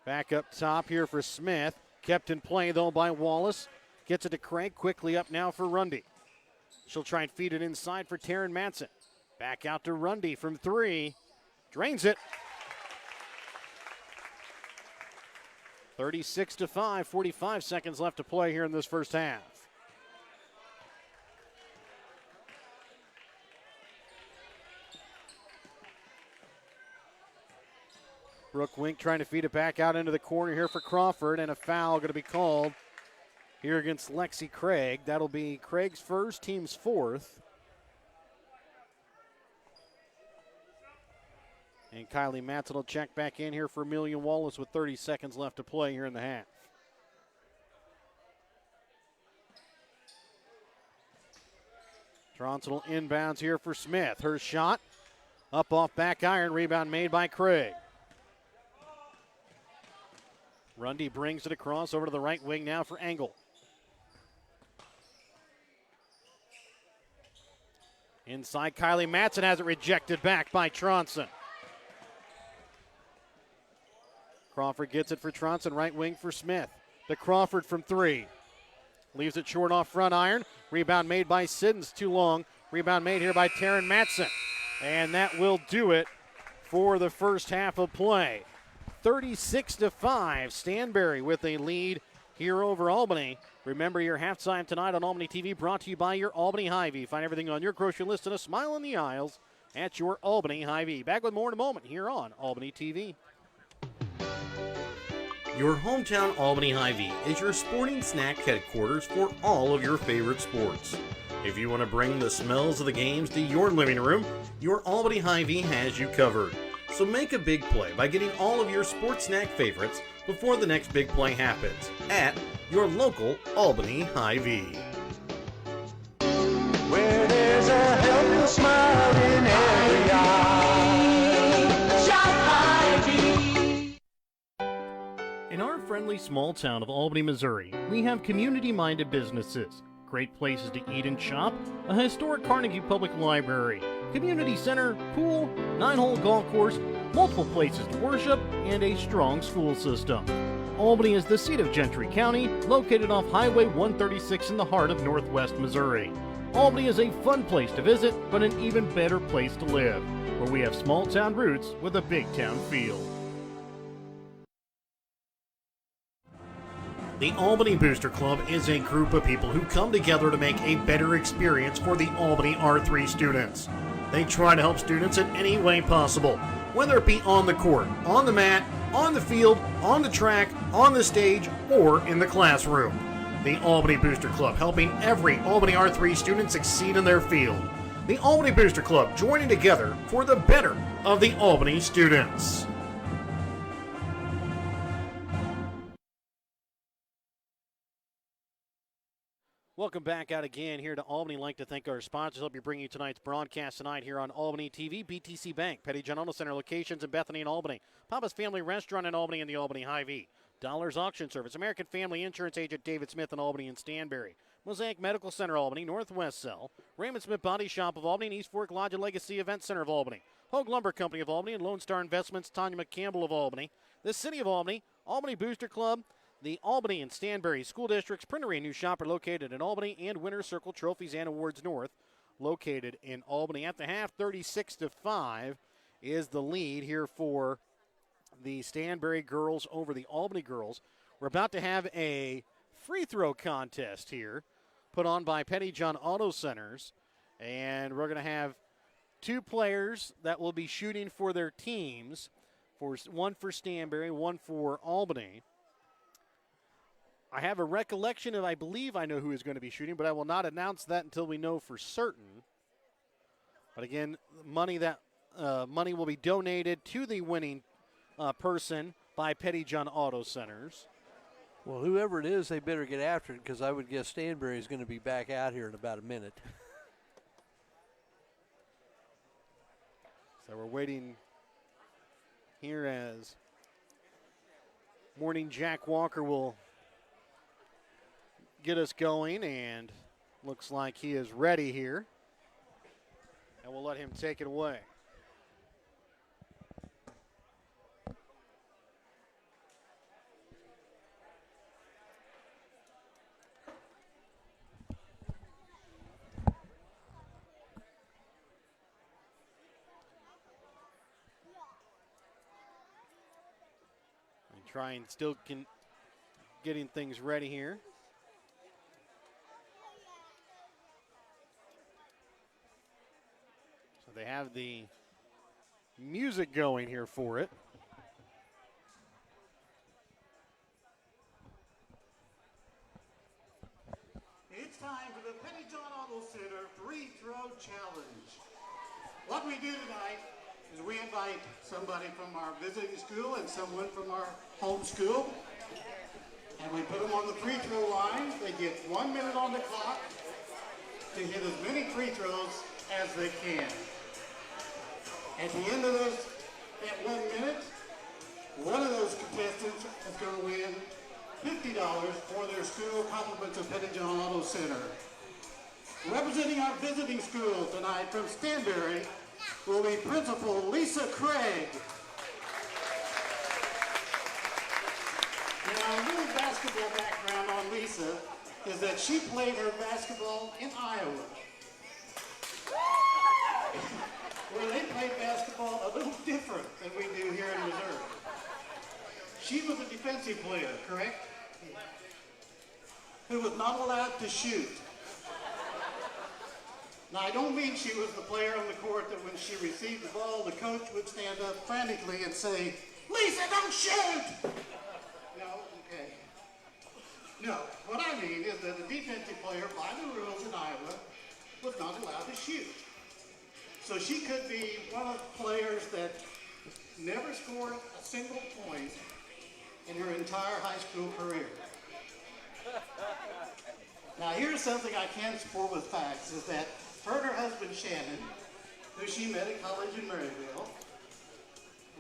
Back up top here for Smith. Kept in play, though, by Wallace. Gets it to Craig. Quickly up now for Rundy. She'll try and feed it inside for Taryn Matson. Back out to Rundy from three. Drains it. 36-5, 45 seconds left to play here in this first half. Brooke Wink trying to feed it back out into the corner here for Crawford, and a foul going to be called here against Lexi Craig. That'll be Craig's first, team's fourth. And Kylie Matson will check back in here for Amelia Wallace with 30 seconds left to play here in the half. Tronson will inbounds here for Smith. Her shot up off back iron. Rebound made by Craig. Rundy brings it across over to the right wing now for Engel. Inside, Kylie Matson has it rejected back by Tronson. Crawford gets it for Tronson, right wing for Smith. To Crawford from three. Leaves it short off front iron. Rebound made by Siddons, too long. Rebound made here by Taryn Matson. And that will do it for the first half of play. 36-5, Stanberry with a lead here over Albany. Remember your halftime tonight on Albany TV brought to you by your Albany Hy-Vee. Find everything on your grocery list and a smile in the aisles at your Albany Hy-Vee. Back with more in a moment here on Albany TV. Your hometown Albany Hy-Vee is your sporting snack headquarters for all of your favorite sports. If you want to bring the smells of the games to your living room, your Albany Hy-Vee has you covered. So make a big play by getting all of your sports snack favorites before the next big play happens at your local Albany Hy-Vee. Where there's a helpful smile in every eye. Shop Hy-Vee. In our friendly small town of Albany, Missouri, we have community-minded businesses, great places to eat and shop, a historic Carnegie Public Library, community center, pool, 9-hole golf course, multiple places to worship, and a strong school system. Albany is the seat of Gentry County, located off Highway 136 in the heart of northwest Missouri. Albany is a fun place to visit, but an even better place to live, where we have small town roots with a big town feel. The Albany Booster Club is a group of people who come together to make a better experience for the Albany R3 students. They try to help students in any way possible, whether it be on the court, on the mat, on the field, on the track, on the stage, or in the classroom. The Albany Booster Club helping every Albany R3 student succeed in their field. The Albany Booster Club joining together for the better of the Albany students. Welcome back out again here to Albany. I'd like to thank our sponsors. Help you bring you tonight's broadcast tonight here on Albany TV. BTC Bank, Petty John Auto Center locations in Bethany and Albany. Papa's Family Restaurant in Albany and the Albany Hy-Vee. Dollars Auction Service, American Family Insurance Agent David Smith in Albany and Stanberry. Mosaic Medical Center Albany, Northwest Cell. Raymond Smith Body Shop of Albany and East Fork Lodge and Legacy Event Center of Albany. Hogue Lumber Company of Albany and Lone Star Investments, Tanya McCampbell of Albany. The City of Albany, Albany Booster Club, the Albany and Stanberry School Districts, Printery, new shop are located in Albany, and Winter Circle Trophies and Awards North, located in Albany. At the half, 36-5 is the lead here for the Stanberry girls over the Albany girls. We're about to have a free throw contest here put on by Petty John Auto Centers, and we're going to have two players that will be shooting for their teams, one for Stanberry, one for Albany. I have a recollection of, I believe I know who is going to be shooting, but I will not announce that until we know for certain. But again, money will be donated to the winning person by Petty John Auto Centers. Well, whoever it is, they better get after it, because I would guess Stanberry is going to be back out here in about a minute. So we're waiting here as Morning Jack Walker will get us going, and looks like he is ready here. And we'll let him take it away. And trying still getting things ready here. They have the music going here for it. It's time for the Petty John Auto Center Free Throw Challenge. What we do tonight is we invite somebody from our visiting school and someone from our home school, and we put them on the free throw line. They get 1 minute on the clock to hit as many free throws as they can. At the end of that 1 minute, one of those contestants is going to win $50 for their school compliments of Pettijohn Auto Center. Representing our visiting school tonight from Stanberry will be Principal Lisa Craig. Now, a little basketball background on Lisa is that she played her basketball in Iowa, where they play basketball a little different than we do here in Missouri. She was a defensive player, correct? Who was not allowed to shoot. Now, I don't mean she was the player on the court that when she received the ball, the coach would stand up frantically and say, "Lisa, don't shoot!" No, okay. No, what I mean is that a defensive player, by the rules in Iowa, was not allowed to shoot. So she could be one of the players that never scored a single point in her entire high school career. Now, here's something I can support with facts, is that her husband, Shannon, who she met at college in Maryville,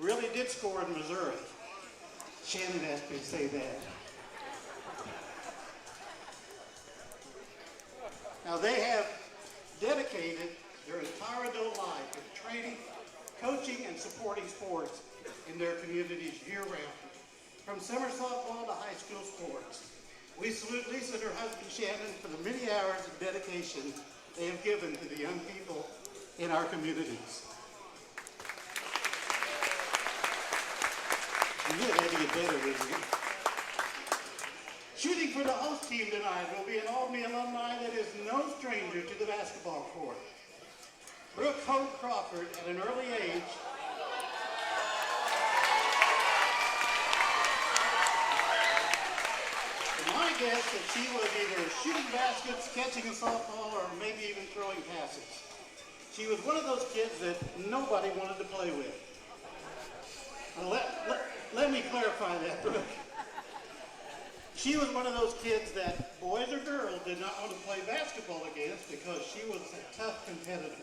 really did score in Missouri. Shannon asked me to say that. Now, they have dedicated their entire adult life to training, coaching, and supporting sports in their communities year-round, from summer softball to high school sports. We salute Lisa and her husband Shannon for the many hours of dedication they have given to the young people in our communities. And you had to get better with you. Shooting for the host team tonight will be an Albany alumni that is no stranger to the basketball court. Brooke Hope Crawford, at an early age, my guess that she was either shooting baskets, catching a softball, or maybe even throwing passes. She was one of those kids that nobody wanted to play with. Now let me clarify that, Brooke. She was one of those kids that boys or girls did not want to play basketball against because she was a tough competitor.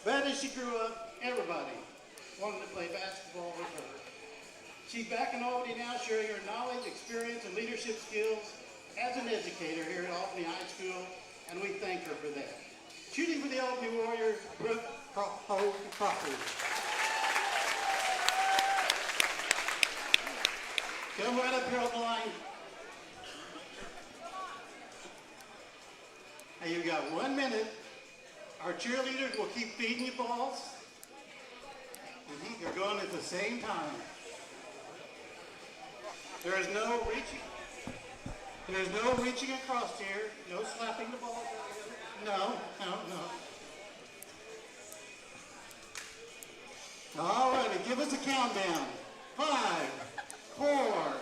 But as she grew up, everybody wanted to play basketball with her. She's back in Albany now, sharing her knowledge, experience, and leadership skills as an educator here at Albany High School, and we thank her for that. Shooting for the Albany Warriors, Brooke Crawford. Come right up here on the line. Now you've got 1 minute. Our cheerleaders will keep feeding you balls. They're going at the same time. There is no reaching across here. No slapping the ball. No. All righty, give us a countdown. 5, 4,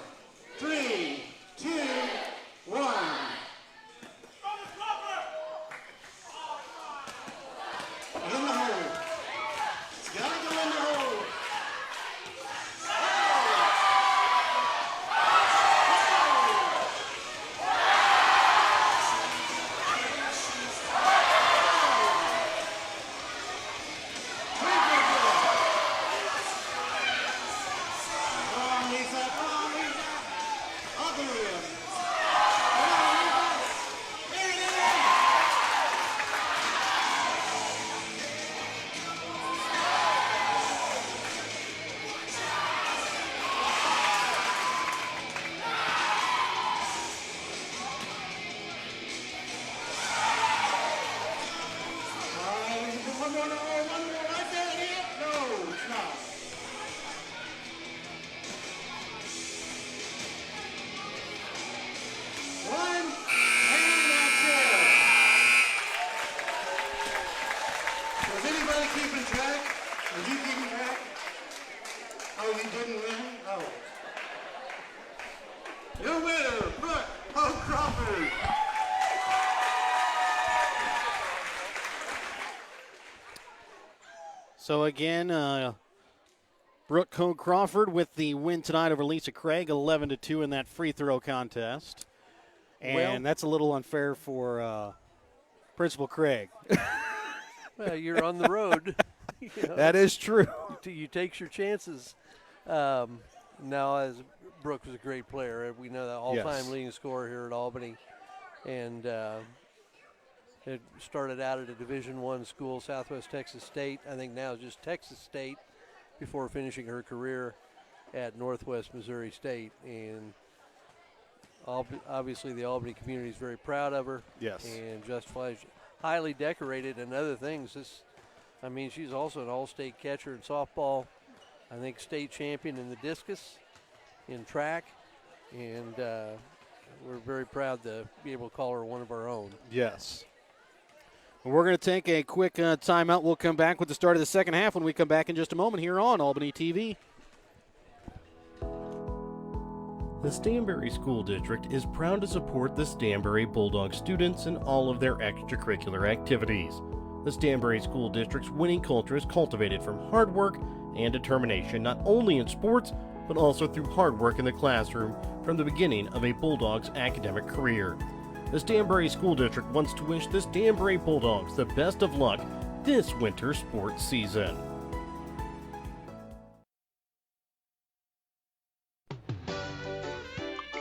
3, 2, 1. In the hole. It's got to go in the hole. So again, Brooke Crawford with the win tonight over Lisa Craig, 11-2 in that free throw contest. And that's a little unfair for Principal Craig. Well, you're on the road. That is true. You take your chances. Now, as Brooke was a great player, we know that all-time leading scorer here at Albany, and it started out at a Division I school, Southwest Texas State. I think now just Texas State before finishing her career at Northwest Missouri State. And obviously the Albany community is very proud of her. Yes. And justified, highly decorated and other things. She's also an all-state catcher in softball. I think state champion in the discus, in track. And we're very proud to be able to call her one of our own. Yes. We're going to take a quick timeout. We'll come back with the start of the second half when we come back in just a moment here on Albany TV. The Stanberry School District is proud to support the Stanberry Bulldog students in all of their extracurricular activities. The Stanberry School District's winning culture is cultivated from hard work and determination, not only in sports, but also through hard work in the classroom from the beginning of a Bulldog's academic career. The Stanberry School District wants to wish the Stanberry Bulldogs the best of luck this winter sports season.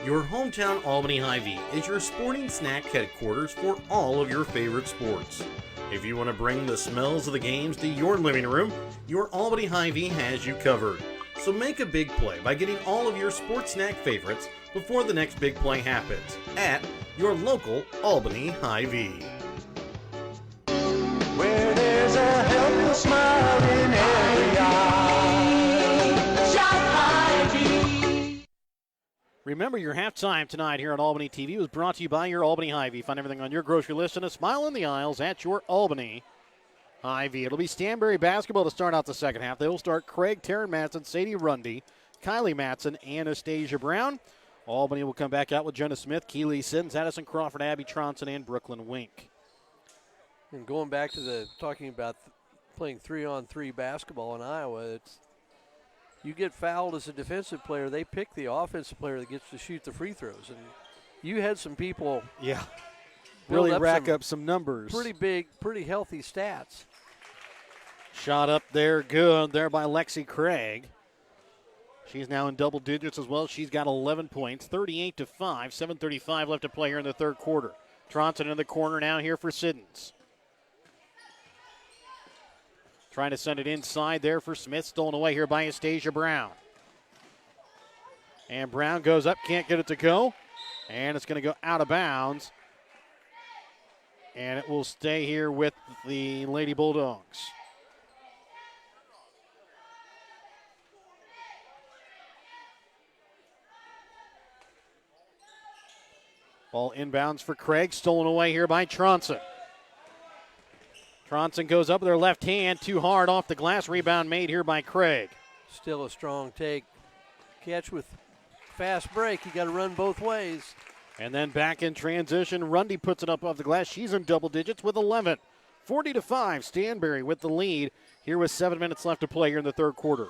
Your hometown Albany Hy-Vee is your sporting snack headquarters for all of your favorite sports. If you want to bring the smells of the games to your living room, your Albany Hy-Vee has you covered. So make a big play by getting all of your sports snack favorites before the next big play happens at your local Albany Hy-Vee. Where there's a helpful smile in every eye. Shop Hy-Vee. Remember, your halftime tonight here on Albany TV was brought to you by your Albany Hy-Vee. Find everything on your grocery list and a smile in the aisles at your Albany Hy-Vee. It'll be Stanberry basketball to start out the second half. They will start Craig, Taryn Matson, Sadie Rundy, Kylie Matson, Anastasia Brown. Albany will come back out with Jenna Smith, Keely Sims, Addison Crawford, Abby Tronson, and Brooklyn Wink. And going back to talking about playing 3-on-3 basketball in Iowa, you get fouled as a defensive player, they pick the offensive player that gets to shoot the free throws. And you had some people really rack up some numbers. Pretty big, pretty healthy stats. Shot up there, good there by Lexi Craig. She's now in double digits as well. She's got 11 points, 38-5, 7:35 left to play here in the third quarter. Tronson in the corner now here for Siddons. Trying to send it inside there for Smith. Stolen away here by Anastasia Brown. And Brown goes up, can't get it to go. And it's going to go out of bounds. And it will stay here with the Lady Bulldogs. Ball inbounds for Craig, stolen away here by Tronson. Tronson goes up with her left hand, too hard off the glass. Rebound made here by Craig. Still a strong take. Catch with fast break. You got to run both ways. And then back in transition, Rundy puts it up off the glass. She's in double digits with 11. 40-5, Stanberry with the lead here with 7 minutes left to play here in the third quarter.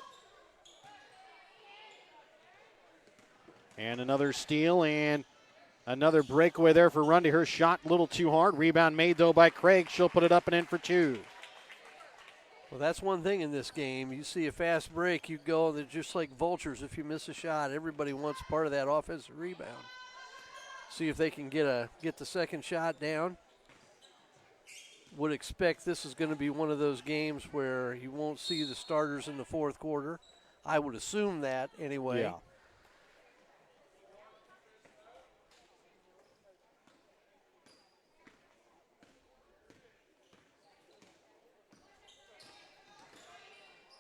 And another steal and another breakaway there for Rundy. Her shot a little too hard. Rebound made, though, by Craig. She'll put it up and in for two. Well, that's one thing in this game. You see a fast break, you go, they're just like vultures. If you miss a shot, everybody wants part of that offensive rebound. See if they can get the second shot down. Would expect this is going to be one of those games where you won't see the starters in the fourth quarter. I would assume that anyway. Yeah.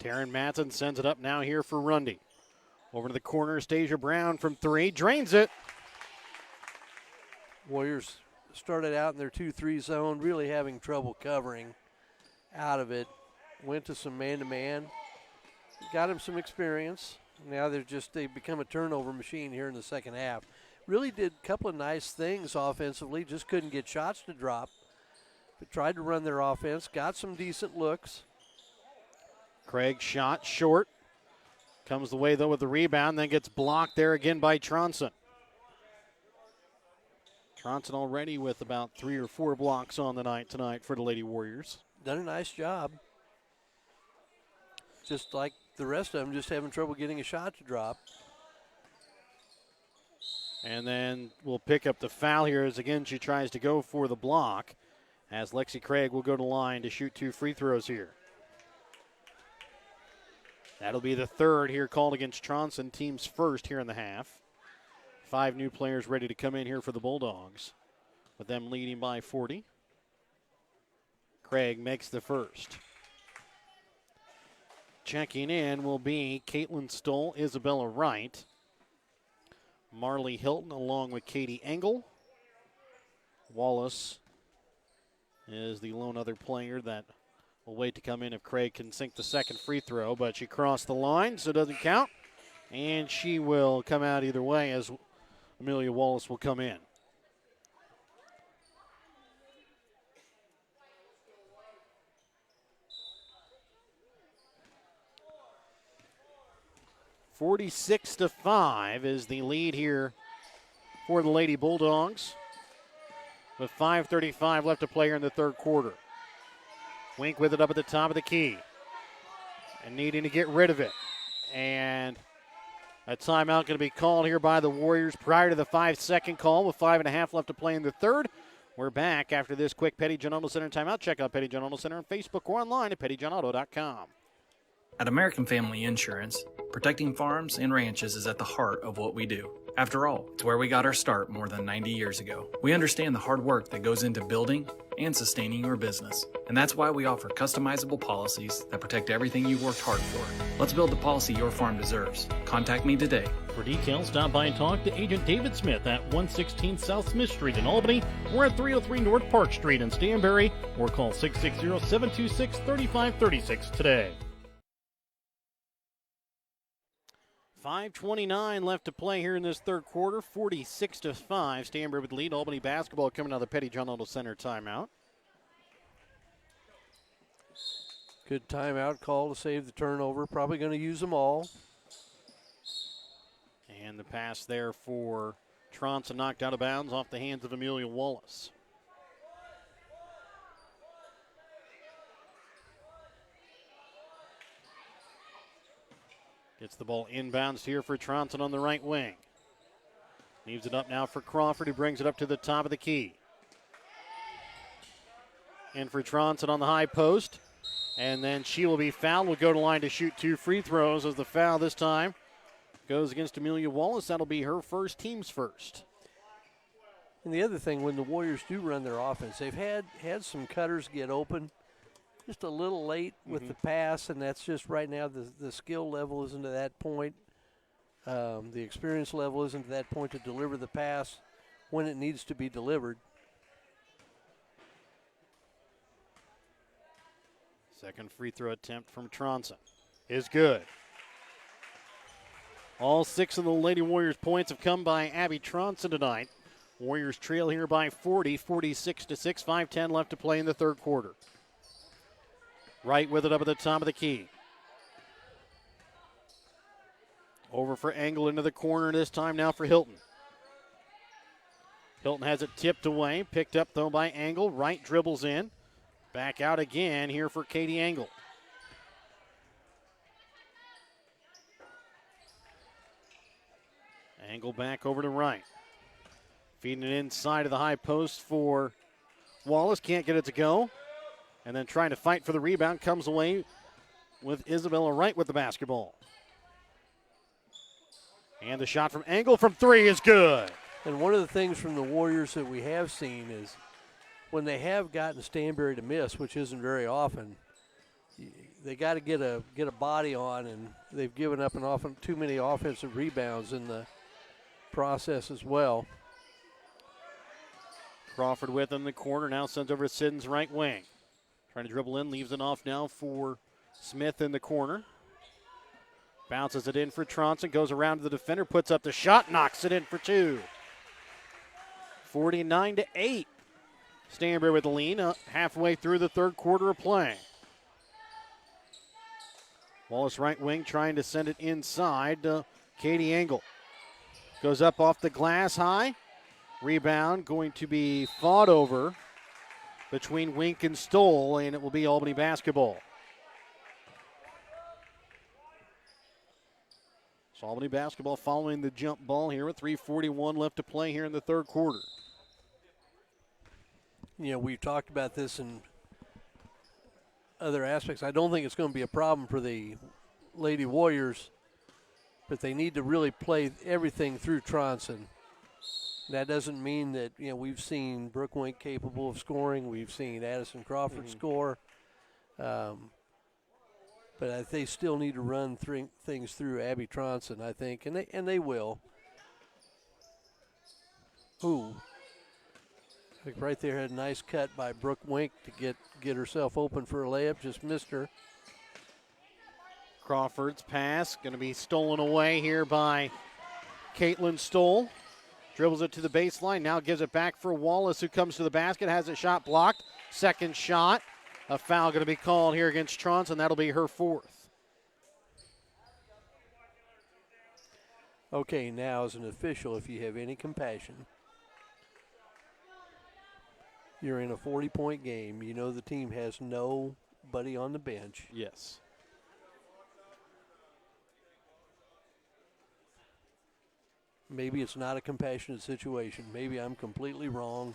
Taryn Matson sends it up now here for Rundy. Over to the corner, Stasia Brown from three, drains it. Warriors started out in their 2-3 zone, really having trouble covering out of it. Went to some man-to-man, got him some experience. Now they've become a turnover machine here in the second half. Really did a couple of nice things offensively, just couldn't get shots to drop. But tried to run their offense, got some decent looks. Craig shot short. Comes the way, though, with the rebound, then gets blocked there again by Tronson. Tronson already with about 3 or 4 blocks on the night tonight for the Lady Warriors. Done a nice job. Just like the rest of them, just having trouble getting a shot to drop. And then we'll pick up the foul here as, again, she tries to go for the block, as Lexi Craig will go to line to shoot 2 free throws here. That'll be the third here called against Tronson, team's first here in the half. 5 new players ready to come in here for the Bulldogs, with them leading by 40. Craig makes the first. Checking in will be Caitlin Stoll, Isabella Wright, Marley Hilton, along with Katie Engel. Wallace is the lone other player that will wait to come in if Craig can sink the second free throw, but she crossed the line, so it doesn't count. And she will come out either way as Amelia Wallace will come in. (46-5) is the lead here for the Lady Bulldogs, with 5:35 left to play here in the third quarter. Wink with it up at the top of the key and needing to get rid of it. And a timeout going to be called here by the Warriors prior to the 5-second call, with 5.5 left to play in the third. We're back after this quick Petty John Auto Center timeout. Check out Petty John Auto Center on Facebook or online at pettyjohnauto.com. At American Family Insurance, protecting farms and ranches is at the heart of what we do. After all, it's where we got our start more than 90 years ago. We understand the hard work that goes into building and sustaining your business. And that's why we offer customizable policies that protect everything you've worked hard for. Let's build the policy your farm deserves. Contact me today. For details, stop by and talk to Agent David Smith at 116 South Smith Street in Albany, or at 303 North Park Street in Stanberry, or call 660-726-3536 today. 5:29 left to play here in this third quarter. 46-5. Stanberry with the lead. Albany basketball coming out of the Petty John Auto Center timeout. Good timeout call to save the turnover. Probably going to use them all. And the pass there for Tronson, knocked out of bounds off the hands of Amelia Wallace. Gets the ball inbounds here for Tronson on the right wing. Leaves it up now for Crawford, who brings it up to the top of the key. In for Tronson on the high post. And then she will be fouled. Will go to line to shoot 2 free throws, as the foul this time goes against Amelia Wallace. That'll be her first, team's first. And the other thing, when the Warriors do run their offense, they've had some cutters get open just a little late with the pass, and that's just right now the skill level isn't to that point. The experience level isn't to that point to deliver the pass when it needs to be delivered. Second free throw attempt from Tronson is good. All 6 of the Lady Warriors points have come by Abby Tronson tonight. Warriors trail here by 40, 46-6, 5:10 left to play in the third quarter. Right with it up at the top of the key. Over for Engel into the corner this time now for Hilton. Hilton has it tipped away, picked up though by Engel. Wright dribbles in. Back out again here for Katie Engel. Engel back over to Wright. Feeding it inside of the high post for Wallace. Can't get it to go. And then trying to fight for the rebound, comes away with Isabella Wright with the basketball. And the shot from Engel from 3 is good. And one of the things from the Warriors that we have seen is when they have gotten Stanberry to miss, which isn't very often, they got to get a body on, and they've given up too many offensive rebounds in the process as well. Crawford with him in the corner, now sends over to Siddons right wing. Trying to dribble in, leaves it off now for Smith in the corner. Bounces it in for Tronson, goes around to the defender, puts up the shot, knocks it in for 2. 49-8. Stanberry with the lead halfway through the third quarter of play. Wallace right wing trying to send it inside to Katie Engel. Goes up off the glass high. Rebound going to be fought over between Wink and Stoll, and it will be Albany basketball. So Albany basketball following the jump ball here with 3:41 left to play here in the third quarter. You know, we've talked about this in other aspects. I don't think it's going to be a problem for the Lady Warriors, but they need to really play everything through Tronson. That doesn't mean that, you know, we've seen Brooke Wink capable of scoring. We've seen Addison Crawford score. But they still need to run things through Abby Tronson, I think, and they will. Ooh. I think right there had a nice cut by Brooke Wink to get herself open for a layup. Just missed her. Crawford's pass going to be stolen away here by Caitlin Stoll. Dribbles it to the baseline, now gives it back for Wallace, who comes to the basket, has a shot blocked. Second shot. A foul going to be called here against Tronson. That'll be her fourth. Okay, now as an official, if you have any compassion, you're in a 40-point game. You know the team has nobody on the bench. Yes. Maybe it's not a compassionate situation. Maybe I'm completely wrong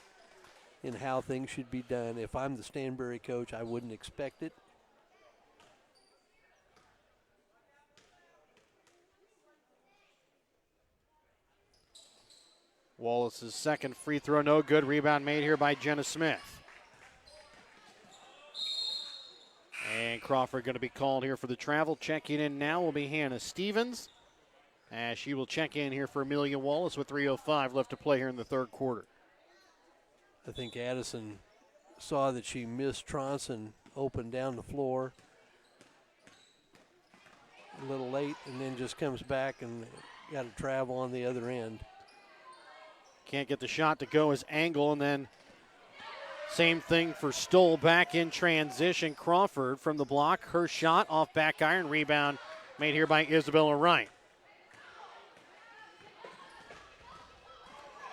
in how things should be done. If I'm the Stanberry coach, I wouldn't expect it. Wallace's second free throw, no good. Rebound made here by Jenna Smith. And Crawford going to be called here for the travel. Checking in now will be Hannah Stevens, as she will check in here for Amelia Wallace with 3:05 left to play here in the third quarter. I think Addison saw that she missed Tronson open down the floor a little late, and then just comes back and got to travel on the other end. Can't get the shot to go as Angle, and then same thing for Stoll back in transition. Crawford from the block, her shot off back iron, rebound made here by Isabella Wright.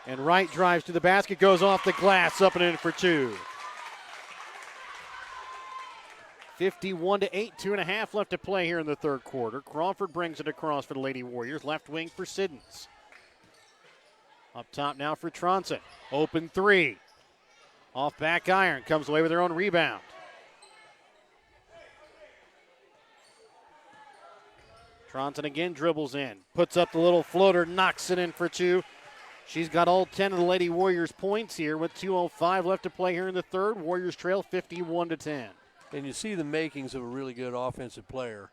And Wright drives to the basket, goes off the glass, up and in for two. 51-8, 2.5 left to play here in the third quarter. Crawford brings it across for the Lady Warriors, left wing for Siddons. Up top now for Tronson. Open three. Off back iron. Comes away with her own rebound. Tronson again dribbles in. Puts up the little floater. Knocks it in for two. She's got all 10 of the Lady Warriors points here with 2:05 left to play here in the third. Warriors trail 51-10. And you see the makings of a really good offensive player.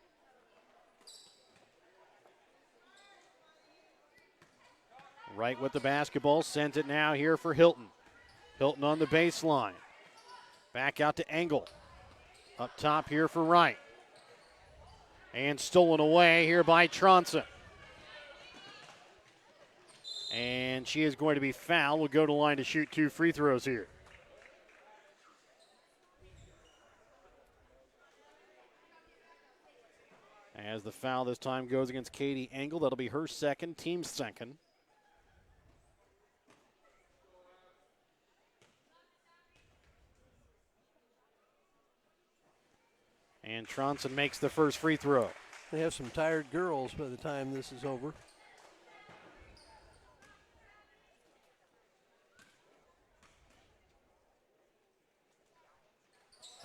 Right with the basketball, sends it now here for Hilton. Hilton on the baseline. Back out to Engel. Up top here for Wright. And stolen away here by Tronson. And she is going to be fouled. Will go to line to shoot two free throws here. As the foul this time goes against Katie Engel, that'll be her second, team's second. And Tronson makes the first free throw. They have some tired girls by the time this is over.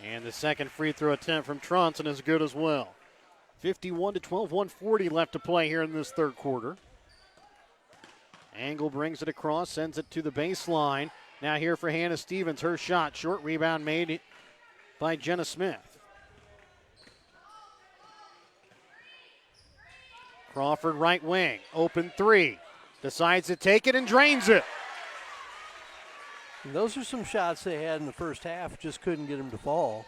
And the second free throw attempt from Tronson is good as well. 51-12, 140 left to play here in this third quarter. Angle brings it across, sends it to the baseline. Now here for Hannah Stevens, her shot, short rebound made by Jenna Smith. Crawford right wing, open three. Decides to take it and drains it. And those are some shots they had in the first half, just couldn't get them to fall.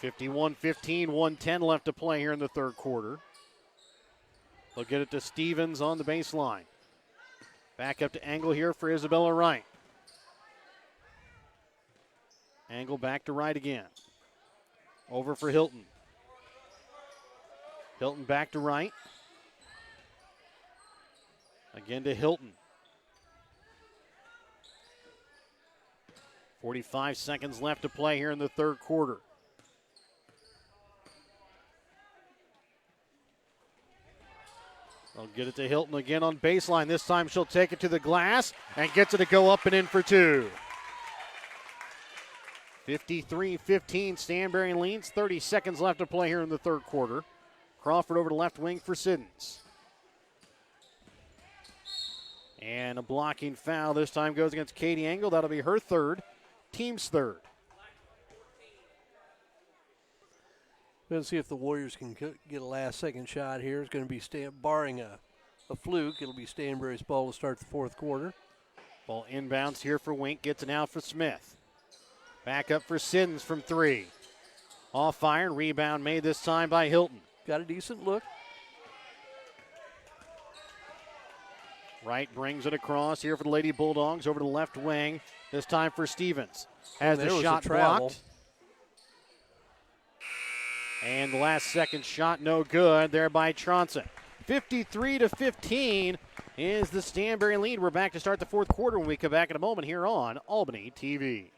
51-15, 110 left to play here in the third quarter. They'll get it to Stevens on the baseline. Back up to Angle here for Isabella Wright. Angle back to Wright again. Over for Hilton. Hilton back to right. Again to Hilton. 45 seconds left to play here in the third quarter. They'll get it to Hilton again on baseline. This time she'll take it to the glass and gets it to go up and in for two. 53-15, Stanberry leads. 30 seconds left to play here in the third quarter. Crawford over to left wing for Siddons. And a blocking foul this time goes against Katie Engel. That'll be her third, team's third. Let's see if the Warriors can get a last-second shot here. It's going to be barring a fluke. It'll be Stanberry's ball to start the fourth quarter. Ball inbounds here for Wink. Gets it out for Smith. Back up for Siddons from three. Off iron. Rebound made this time by Hilton. Got a decent look. Wright brings it across here for the Lady Bulldogs over to the left wing. This time for Stevens. Has the shot blocked. And the last second shot no good there by Tronson. 53-15 is the Stanberry lead. We're back to start the fourth quarter when we come back in a moment here on Albany TV.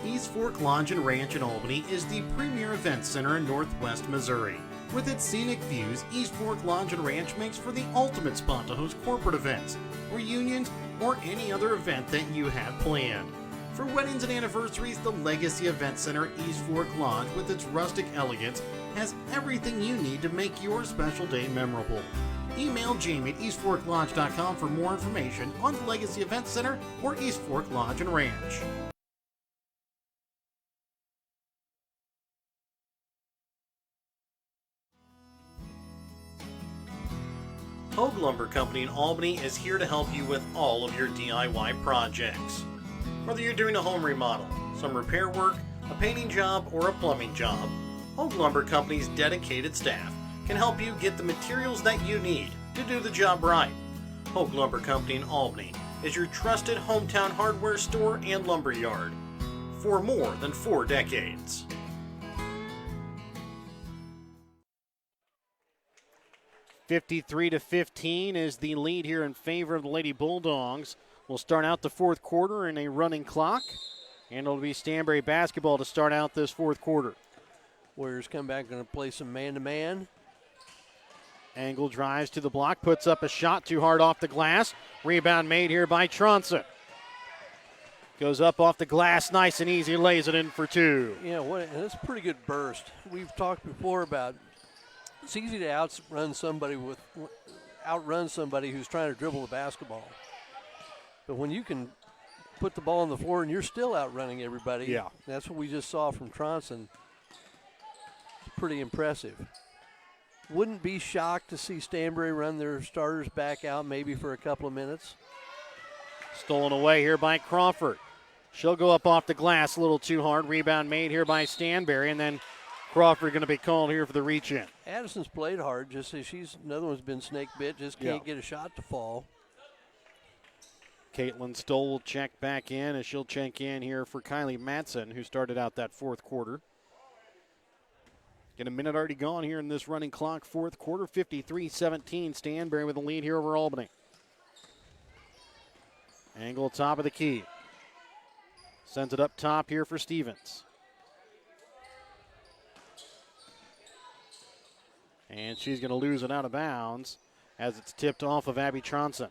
East Fork Lodge and Ranch in Albany is the premier event center in Northwest Missouri. With its scenic views, East Fork Lodge and Ranch makes for the ultimate spot to host corporate events, reunions, or any other event that you have planned. For weddings and anniversaries, the Legacy Event Center at East Fork Lodge, with its rustic elegance, has everything you need to make your special day memorable. Email Jamie at eastforklodge.com for more information on the Legacy Event Center or East Fork Lodge and Ranch. Hogue Lumber Company in Albany is here to help you with all of your DIY projects. Whether you're doing a home remodel, some repair work, a painting job, or a plumbing job, Hogue Lumber Company's dedicated staff can help you get the materials that you need to do the job right. Hogue Lumber Company in Albany is your trusted hometown hardware store and lumber yard for more than 4 decades. (53-15) is the lead here in favor of the Lady Bulldogs. We'll start out the fourth quarter in a running clock, and it'll be Stanberry basketball to start out this fourth quarter. Warriors come back, going to play some man-to-man. Angle drives to the block, puts up a shot too hard off the glass. Rebound made here by Tronson. Goes up off the glass, nice and easy, lays it in for two. Yeah, that's a pretty good burst. We've talked before about it's easy to outrun somebody who's trying to dribble the basketball. But when you can put the ball on the floor and you're still outrunning everybody, yeah, that's what we just saw from Tronson. It's pretty impressive. Wouldn't be shocked to see Stanberry run their starters back out maybe for a couple of minutes. Stolen away here by Crawford. She'll go up off the glass a little too hard. Rebound made here by Stanberry, and then Crawford going to be called here for the reach-in. Addison's played hard, just as she's another one's been snake bit, just can't get a shot to fall. Caitlin Stoll will check back in as she'll check in here for Kylie Matson, who started out that fourth quarter. Get a minute already gone here in this running clock. Fourth quarter, 53-17. Stanberry with the lead here over Albany. Angle top of the key. Sends it up top here for Stevens. And she's going to lose it out of bounds as it's tipped off of Abby Tronson.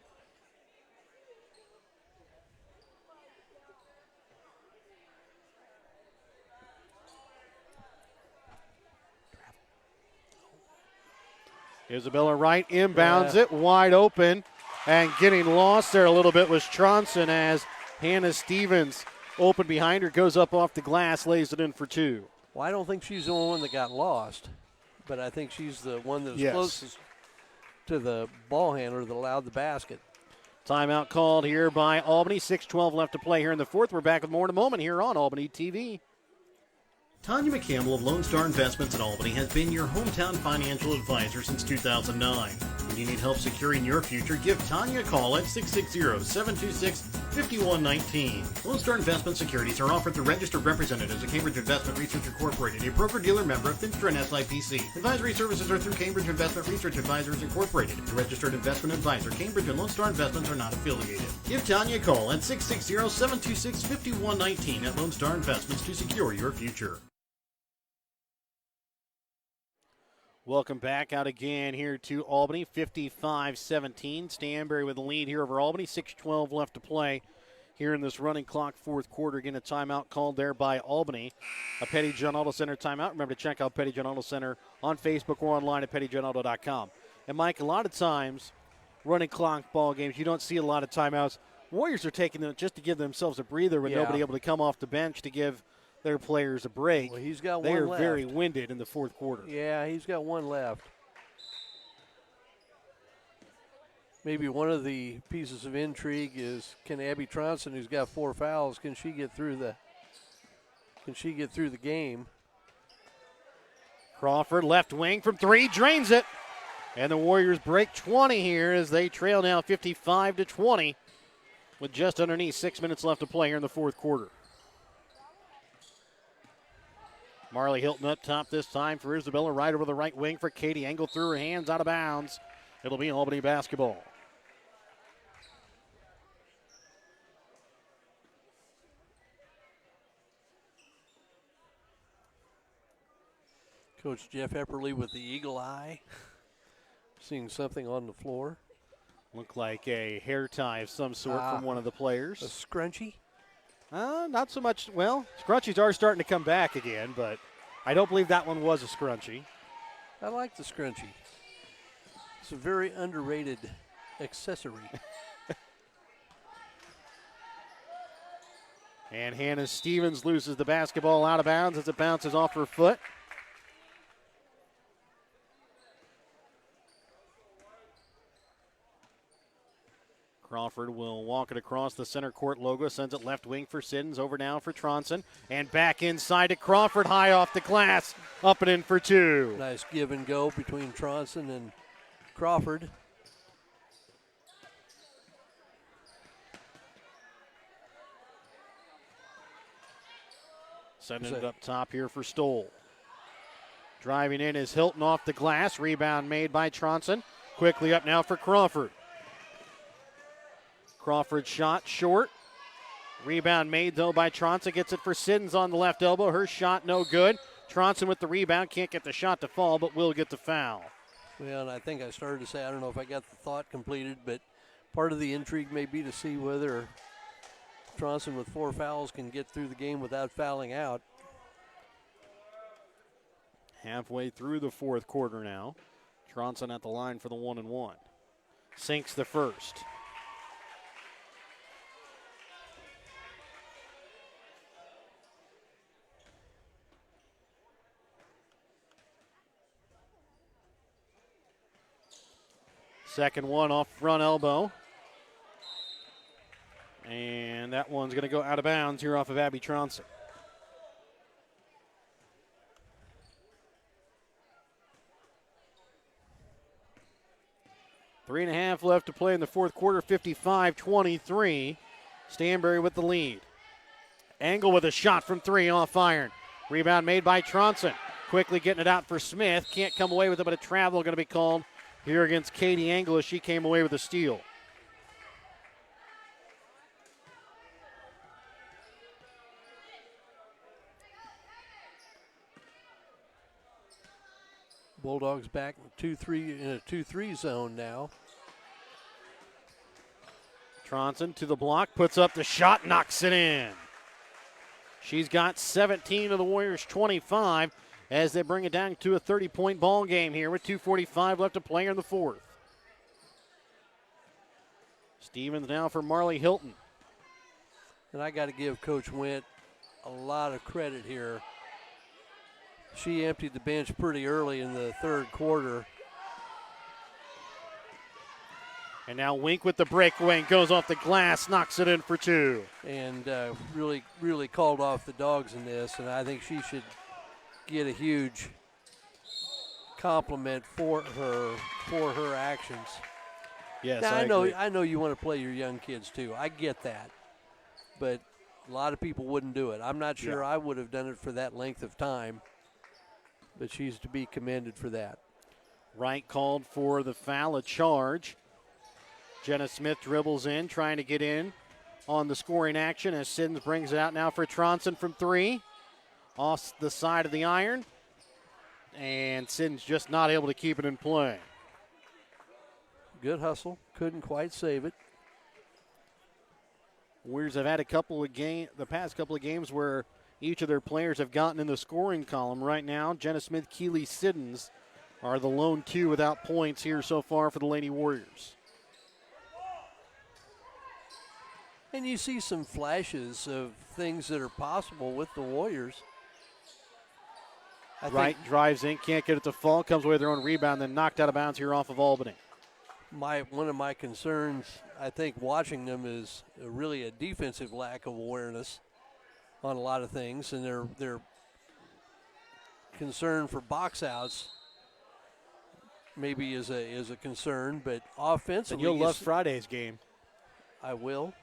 Isabella Wright inbounds it wide open, and getting lost there a little bit was Tronson as Hannah Stevens open behind her, goes up off the glass, lays it in for two. Well, I don't think she's the only one that got lost, but I think she's the one that's closest to the ball handler that allowed the basket. Timeout called here by Albany. 6:12 left to play here in the fourth. We're back with more in a moment here on Albany TV. Tanya McCampbell of Lone Star Investments in Albany has been your hometown financial advisor since 2009. When you need help securing your future, give Tanya a call at 660-726-5119. Lone Star Investment Securities are offered through registered representatives of Cambridge Investment Research Incorporated, a broker-dealer member of Finster and SIPC. Advisory services are through Cambridge Investment Research Advisors Incorporated, a registered investment advisor. Cambridge and Lone Star Investments are not affiliated. Give Tanya a call at 660-726-5119 at Lone Star Investments to secure your future. Welcome back out again here to Albany, 55-17. Stanberry with the lead here over Albany, 6:12 left to play here in this running clock fourth quarter. Again, a timeout called there by Albany. A Petty John Auto Center timeout. Remember to check out Petty John Auto Center on Facebook or online at pettyjohnauto.com. And, Mike, a lot of times, running clock ball games, you don't see a lot of timeouts. Warriors are taking them just to give themselves a breather with nobody able to come off the bench to give their players a break. Well, he's got they one are left. very winded in the fourth quarter. Yeah, he's got one left. Maybe one of the pieces of intrigue is, can Abby Tronson, who's got 4 fouls, can she get through the game? Crawford left wing from 3, drains it. And the Warriors break 20 here as they trail now 55-20 with just underneath 6 minutes left to play here in the fourth quarter. Marley Hilton up top this time for Isabella, right over the right wing for Katie. Engel through her hands, out of bounds. It'll be Albany basketball. Coach Jeff Epperly with the eagle eye, seeing something on the floor. Looked like a hair tie of some sort from one of the players. A scrunchie? Not so much. Well, scrunchies are starting to come back again, but I don't believe that one was a scrunchie. I like the scrunchie. It's a very underrated accessory. And Hannah Stevens loses the basketball out of bounds as it bounces off her foot. Crawford will walk it across the center court logo, sends it left wing for Siddons, over now for Tronson, and back inside to Crawford, high off the glass, up and in for 2. Nice give and go between Tronson and Crawford. Sending it up top here for Stoll. Driving in is Hilton off the glass, rebound made by Tronson. Quickly up now for Crawford. Crawford shot short. Rebound made, though, by Tronson. Gets it for Siddons on the left elbow. Her shot no good. Tronson with the rebound. Can't get the shot to fall, but will get the foul. Well, and I think I started to say, I don't know if I got the thought completed, but part of the intrigue may be to see whether Tronson with 4 fouls can get through the game without fouling out. Halfway through the fourth quarter now. Tronson at the line for the 1-and-1. Sinks the first. Second one off front elbow. And that one's going to go out of bounds here off of Abby Tronson. Three and a half left to play in the fourth quarter, 55-23. Stanberry with the lead. Engel with a shot from 3 off iron. Rebound made by Tronson. Quickly getting it out for Smith. Can't come away with it, but a travel going to be called here against Katie Engel as she came away with a steal. Bulldogs back in a 2-3 zone now. Tronson to the block, puts up the shot, knocks it in. She's got 17 of the Warriors' 25 as they bring it down to a 30-point ball game here with 2:45 left to play in the fourth. Stevens now for Marley Hilton. And I got to give Coach Went a lot of credit here. She emptied the bench pretty early in the third quarter. And now Wink with the breakaway and goes off the glass, knocks it in for 2. And really called off the Dogs in this, and I think she should get a huge compliment for her actions. Yes, Now, I agree. I know you want to play your young kids too. I get that, but a lot of people wouldn't do it. I'm not sure I would have done it for that length of time, but she's to be commended for that. Wright called for the foul, a charge. Jenna Smith dribbles in, trying to get in on the scoring action as Siddons brings it out now for Tronson from three. Off the side of the iron. And Siddons just not able to keep it in play. Good hustle. Couldn't quite save it. Warriors have had the past couple of games where each of their players have gotten in the scoring column. Right now, Jenna Smith, Keeley Siddons are the lone two without points here so far for the Lady Warriors. And you see some flashes of things that are possible with the Warriors. Wright drives in, can't get it to fall, comes away with their own rebound, then knocked out of bounds here off of Albany. One of my concerns, I think, watching them is really a defensive lack of awareness on a lot of things, and their concern for box outs maybe is a concern, but offensively, And you'll love Friday's game. I will.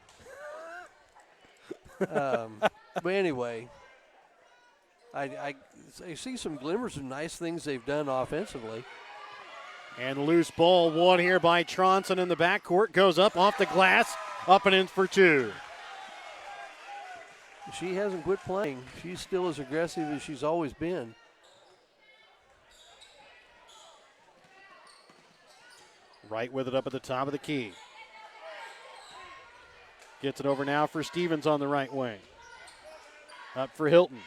But anyway, I see some glimmers of nice things they've done offensively. And loose ball won here by Tronson in the backcourt. Goes up off the glass, up and in for two. She hasn't quit playing. She's still as aggressive as she's always been. Right with it up at the top of the key. Gets it over now for Stevens on the right wing. Up for Hilton.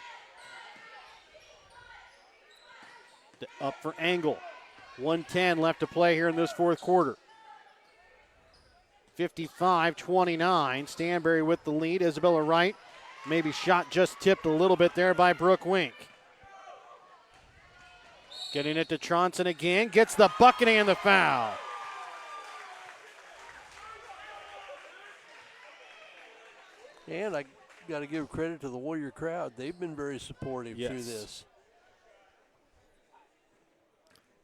Up for Angle. 1:10 left to play here in this fourth quarter. 55-29. Stanberry with the lead. Isabella Wright. Maybe shot just tipped a little bit there by Brooke Wink. Getting it to Tronson again. Gets the bucket and the foul. And I got to give credit to the Warrior crowd. They've been very supportive through this.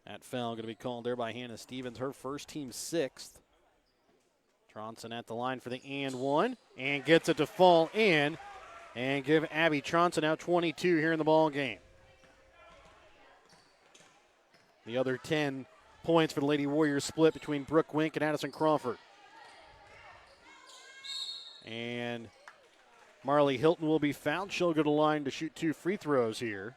That foul going to be called there by Hannah Stevens, her first, team sixth. Tronson at the line for the and one, and gets it to fall in, and give Abby Tronson now 22 here in the ball game. The other 10 points for the Lady Warriors split between Brooke Wink and Addison Crawford. And Marley Hilton will be fouled. She'll go to the line to shoot 2 free throws here.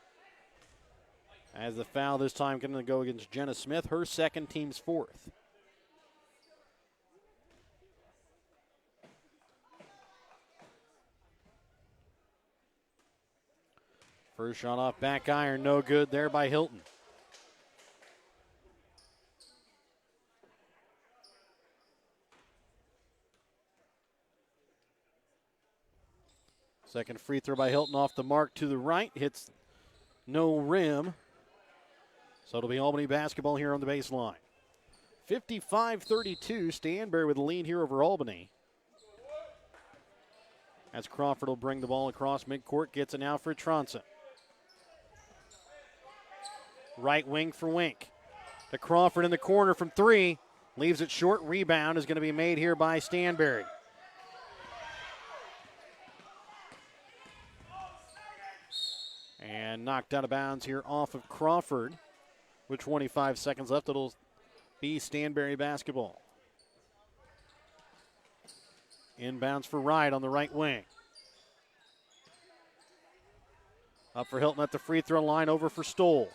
As the foul this time going to go against Jenna Smith, her second, team's fourth. First shot off back iron, no good there by Hilton. Second free throw by Hilton off the mark to the right, hits no rim. So it'll be Albany basketball here on the baseline. 55-32, Stanberry with the lead here over Albany. As Crawford will bring the ball across midcourt, gets it now for Tronson. Right wing for Wink. To Crawford in the corner from three. Leaves it short. Rebound is going to be made here by Stanberry. And knocked out of bounds here off of Crawford. With 25 seconds left, it'll be Stanberry basketball. Inbounds for Wright on the right wing. Up for Hilton at the free throw line, over for Stoll.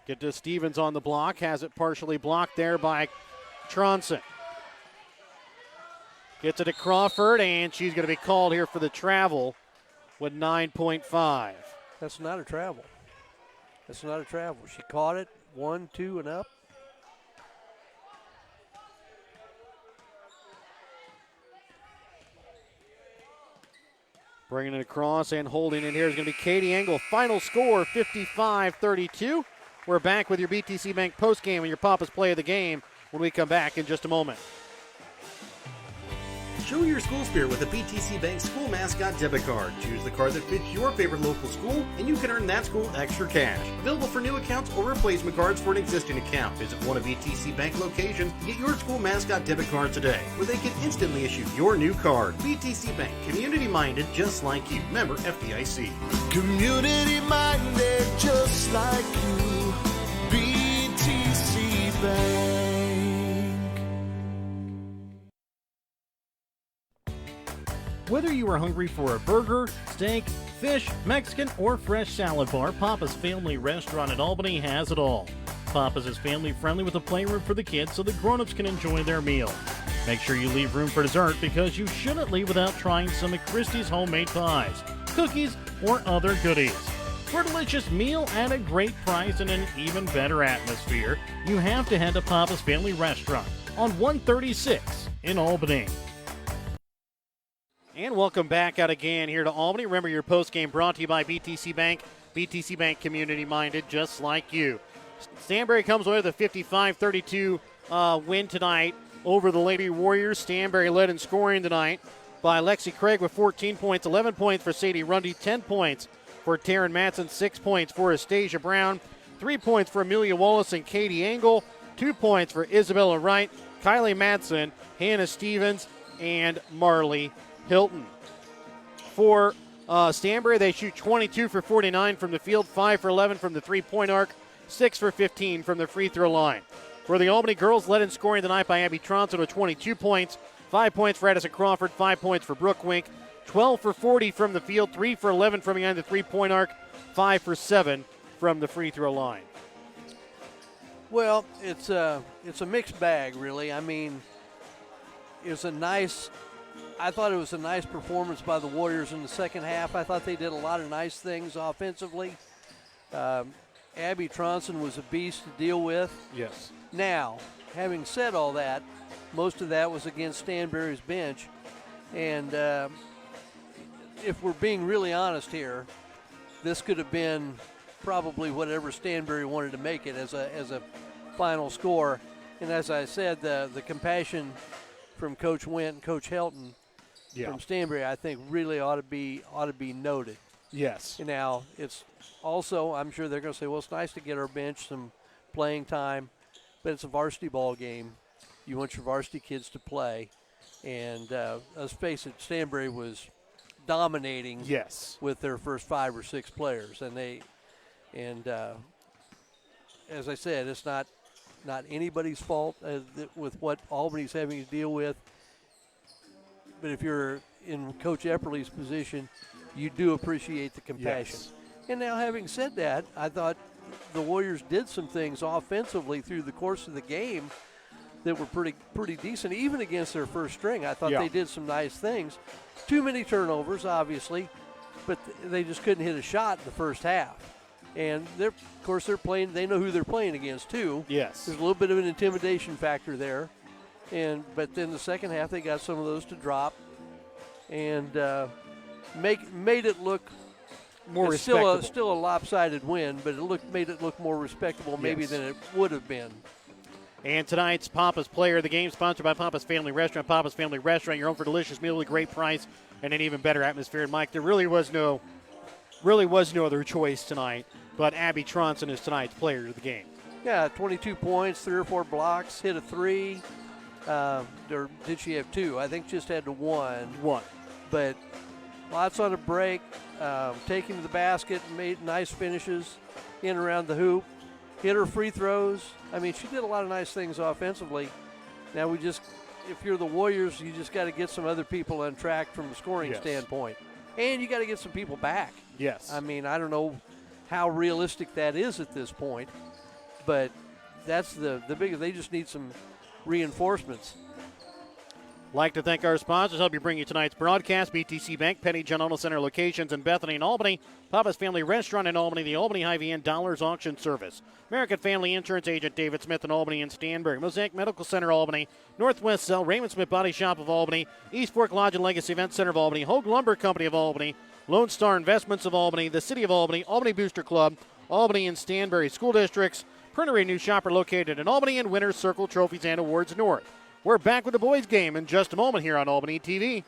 Get to Stevens on the block, has it partially blocked there by Tronson. Gets it to Crawford, and she's going to be called here for the travel with 9.5. That's not a travel. That's not a travel. She caught it, 1, 2, and up. Bringing it across and holding it here is going to be Katie Engel. Final score, 55-32. We're back with your BTC Bank postgame and your Papa's play of the game when we come back in just a moment. Show your school spirit with a BTC Bank School Mascot Debit Card. Choose the card that fits your favorite local school, and you can earn that school extra cash. Available for new accounts or replacement cards for an existing account. Visit one of BTC Bank locations to get your school mascot debit card today, where they can instantly issue your new card. BTC Bank, community-minded just like you. Member FDIC. Community-minded just like you. BTC Bank. Whether you are hungry for a burger, steak, fish, Mexican, or fresh salad bar, Papa's Family Restaurant in Albany has it all. Papa's is family friendly with a playroom for the kids so the grown-ups can enjoy their meal. Make sure you leave room for dessert because you shouldn't leave without trying some of Christie's homemade pies, cookies, or other goodies. For a delicious meal at a great price and an even better atmosphere, you have to head to Papa's Family Restaurant on 136 in Albany. And welcome back out again here to Albany. Remember, your post-game brought to you by BTC Bank. BTC Bank, community-minded, just like you. Stanberry comes away with a 55-32 win tonight over the Lady Warriors. Stanberry led in scoring tonight by Lexi Craig with 14 points, 11 points for Sadie Rundy, 10 points for Taryn Matson, 6 points for Astasia Brown, 3 points for Amelia Wallace and Katie Engel, 2 points for Isabella Wright, Kylie Matson, Hannah Stevens, and Marley Hilton. For Stanberry, they shoot 22 for 49 from the field, 5 for 11 from the three-point arc, 6 for 15 from the free throw line. For the Albany girls, led in scoring tonight by Abby Tronson with 22 points, 5 points for Addison Crawford, 5 points for Brooke Wink, 12 for 40 from the field, 3 for 11 from behind the three-point arc, 5 for 7 from the free throw line. Well, it's a mixed bag, really. I mean, I thought it was a nice performance by the Warriors in the second half. I thought they did a lot of nice things offensively. Abby Tronson was a beast to deal with. Yes. Now, having said all that, most of that was against Stanberry's bench. And if we're being really honest here, this could have been probably whatever Stanberry wanted to make it as a final score. And as I said, the compassion from Coach Wint and Coach Helton from Stanberry, I think, really ought to be noted. Yes. Now, it's also, I'm sure they're going to say, well, it's nice to get our bench some playing time, but it's a varsity ball game. You want your varsity kids to play. And let's face it, Stanberry was dominating with their first 5 or 6 players. And as I said, it's not anybody's fault with what Albany's having to deal with. But if you're in Coach Epperly's position, you do appreciate the compassion. Yes. And now, having said that, I thought the Warriors did some things offensively through the course of the game that were pretty decent, even against their first string. I thought they did some nice things. Too many turnovers, obviously, but they just couldn't hit a shot in the first half. And they're playing. They know who they're playing against too. Yes. There's a little bit of an intimidation factor there, but then the second half they got some of those to drop, and made it look more respectable. Still a lopsided win, but made it look more respectable maybe than it would have been. And tonight's Papa's Player of the Game, sponsored by Papa's Family Restaurant. Papa's Family Restaurant, your home for delicious meal with a great price and an even better atmosphere. And Mike, there really was no other choice tonight, but Abby Tronson is tonight's Player of the Game. Yeah, 22 points, 3 or 4 blocks, hit a 3. Or did she have 2? I think just had to 1. But lots on a break, taking to the basket, made nice finishes in and around the hoop, hit her free throws. I mean, she did a lot of nice things offensively. Now if you're the Warriors, you just got to get some other people on track from a scoring standpoint. And you got to get some people back. Yes. I mean, I don't know how realistic that is at this point, but that's the biggest. They just need some reinforcements. Like to thank our sponsors. Help you bring you tonight's broadcast. BTC Bank, Penny John Auto Center locations in Bethany and Albany. Papa's Family Restaurant in Albany. The Albany Hy-Vee Dollars Auction Service. American Family Insurance Agent David Smith in Albany and Stanberry. Mosaic Medical Center Albany. Northwest Cell. Raymond Smith Body Shop of Albany. East Fork Lodge and Legacy Event Center of Albany. Hogue Lumber Company of Albany. Lone Star Investments of Albany. The City of Albany. Albany Booster Club. Albany and Stanberry School Districts. Printery New Shopper located in Albany and Winners Circle Trophies and Awards North. We're back with the boys game in just a moment here on Albany TV.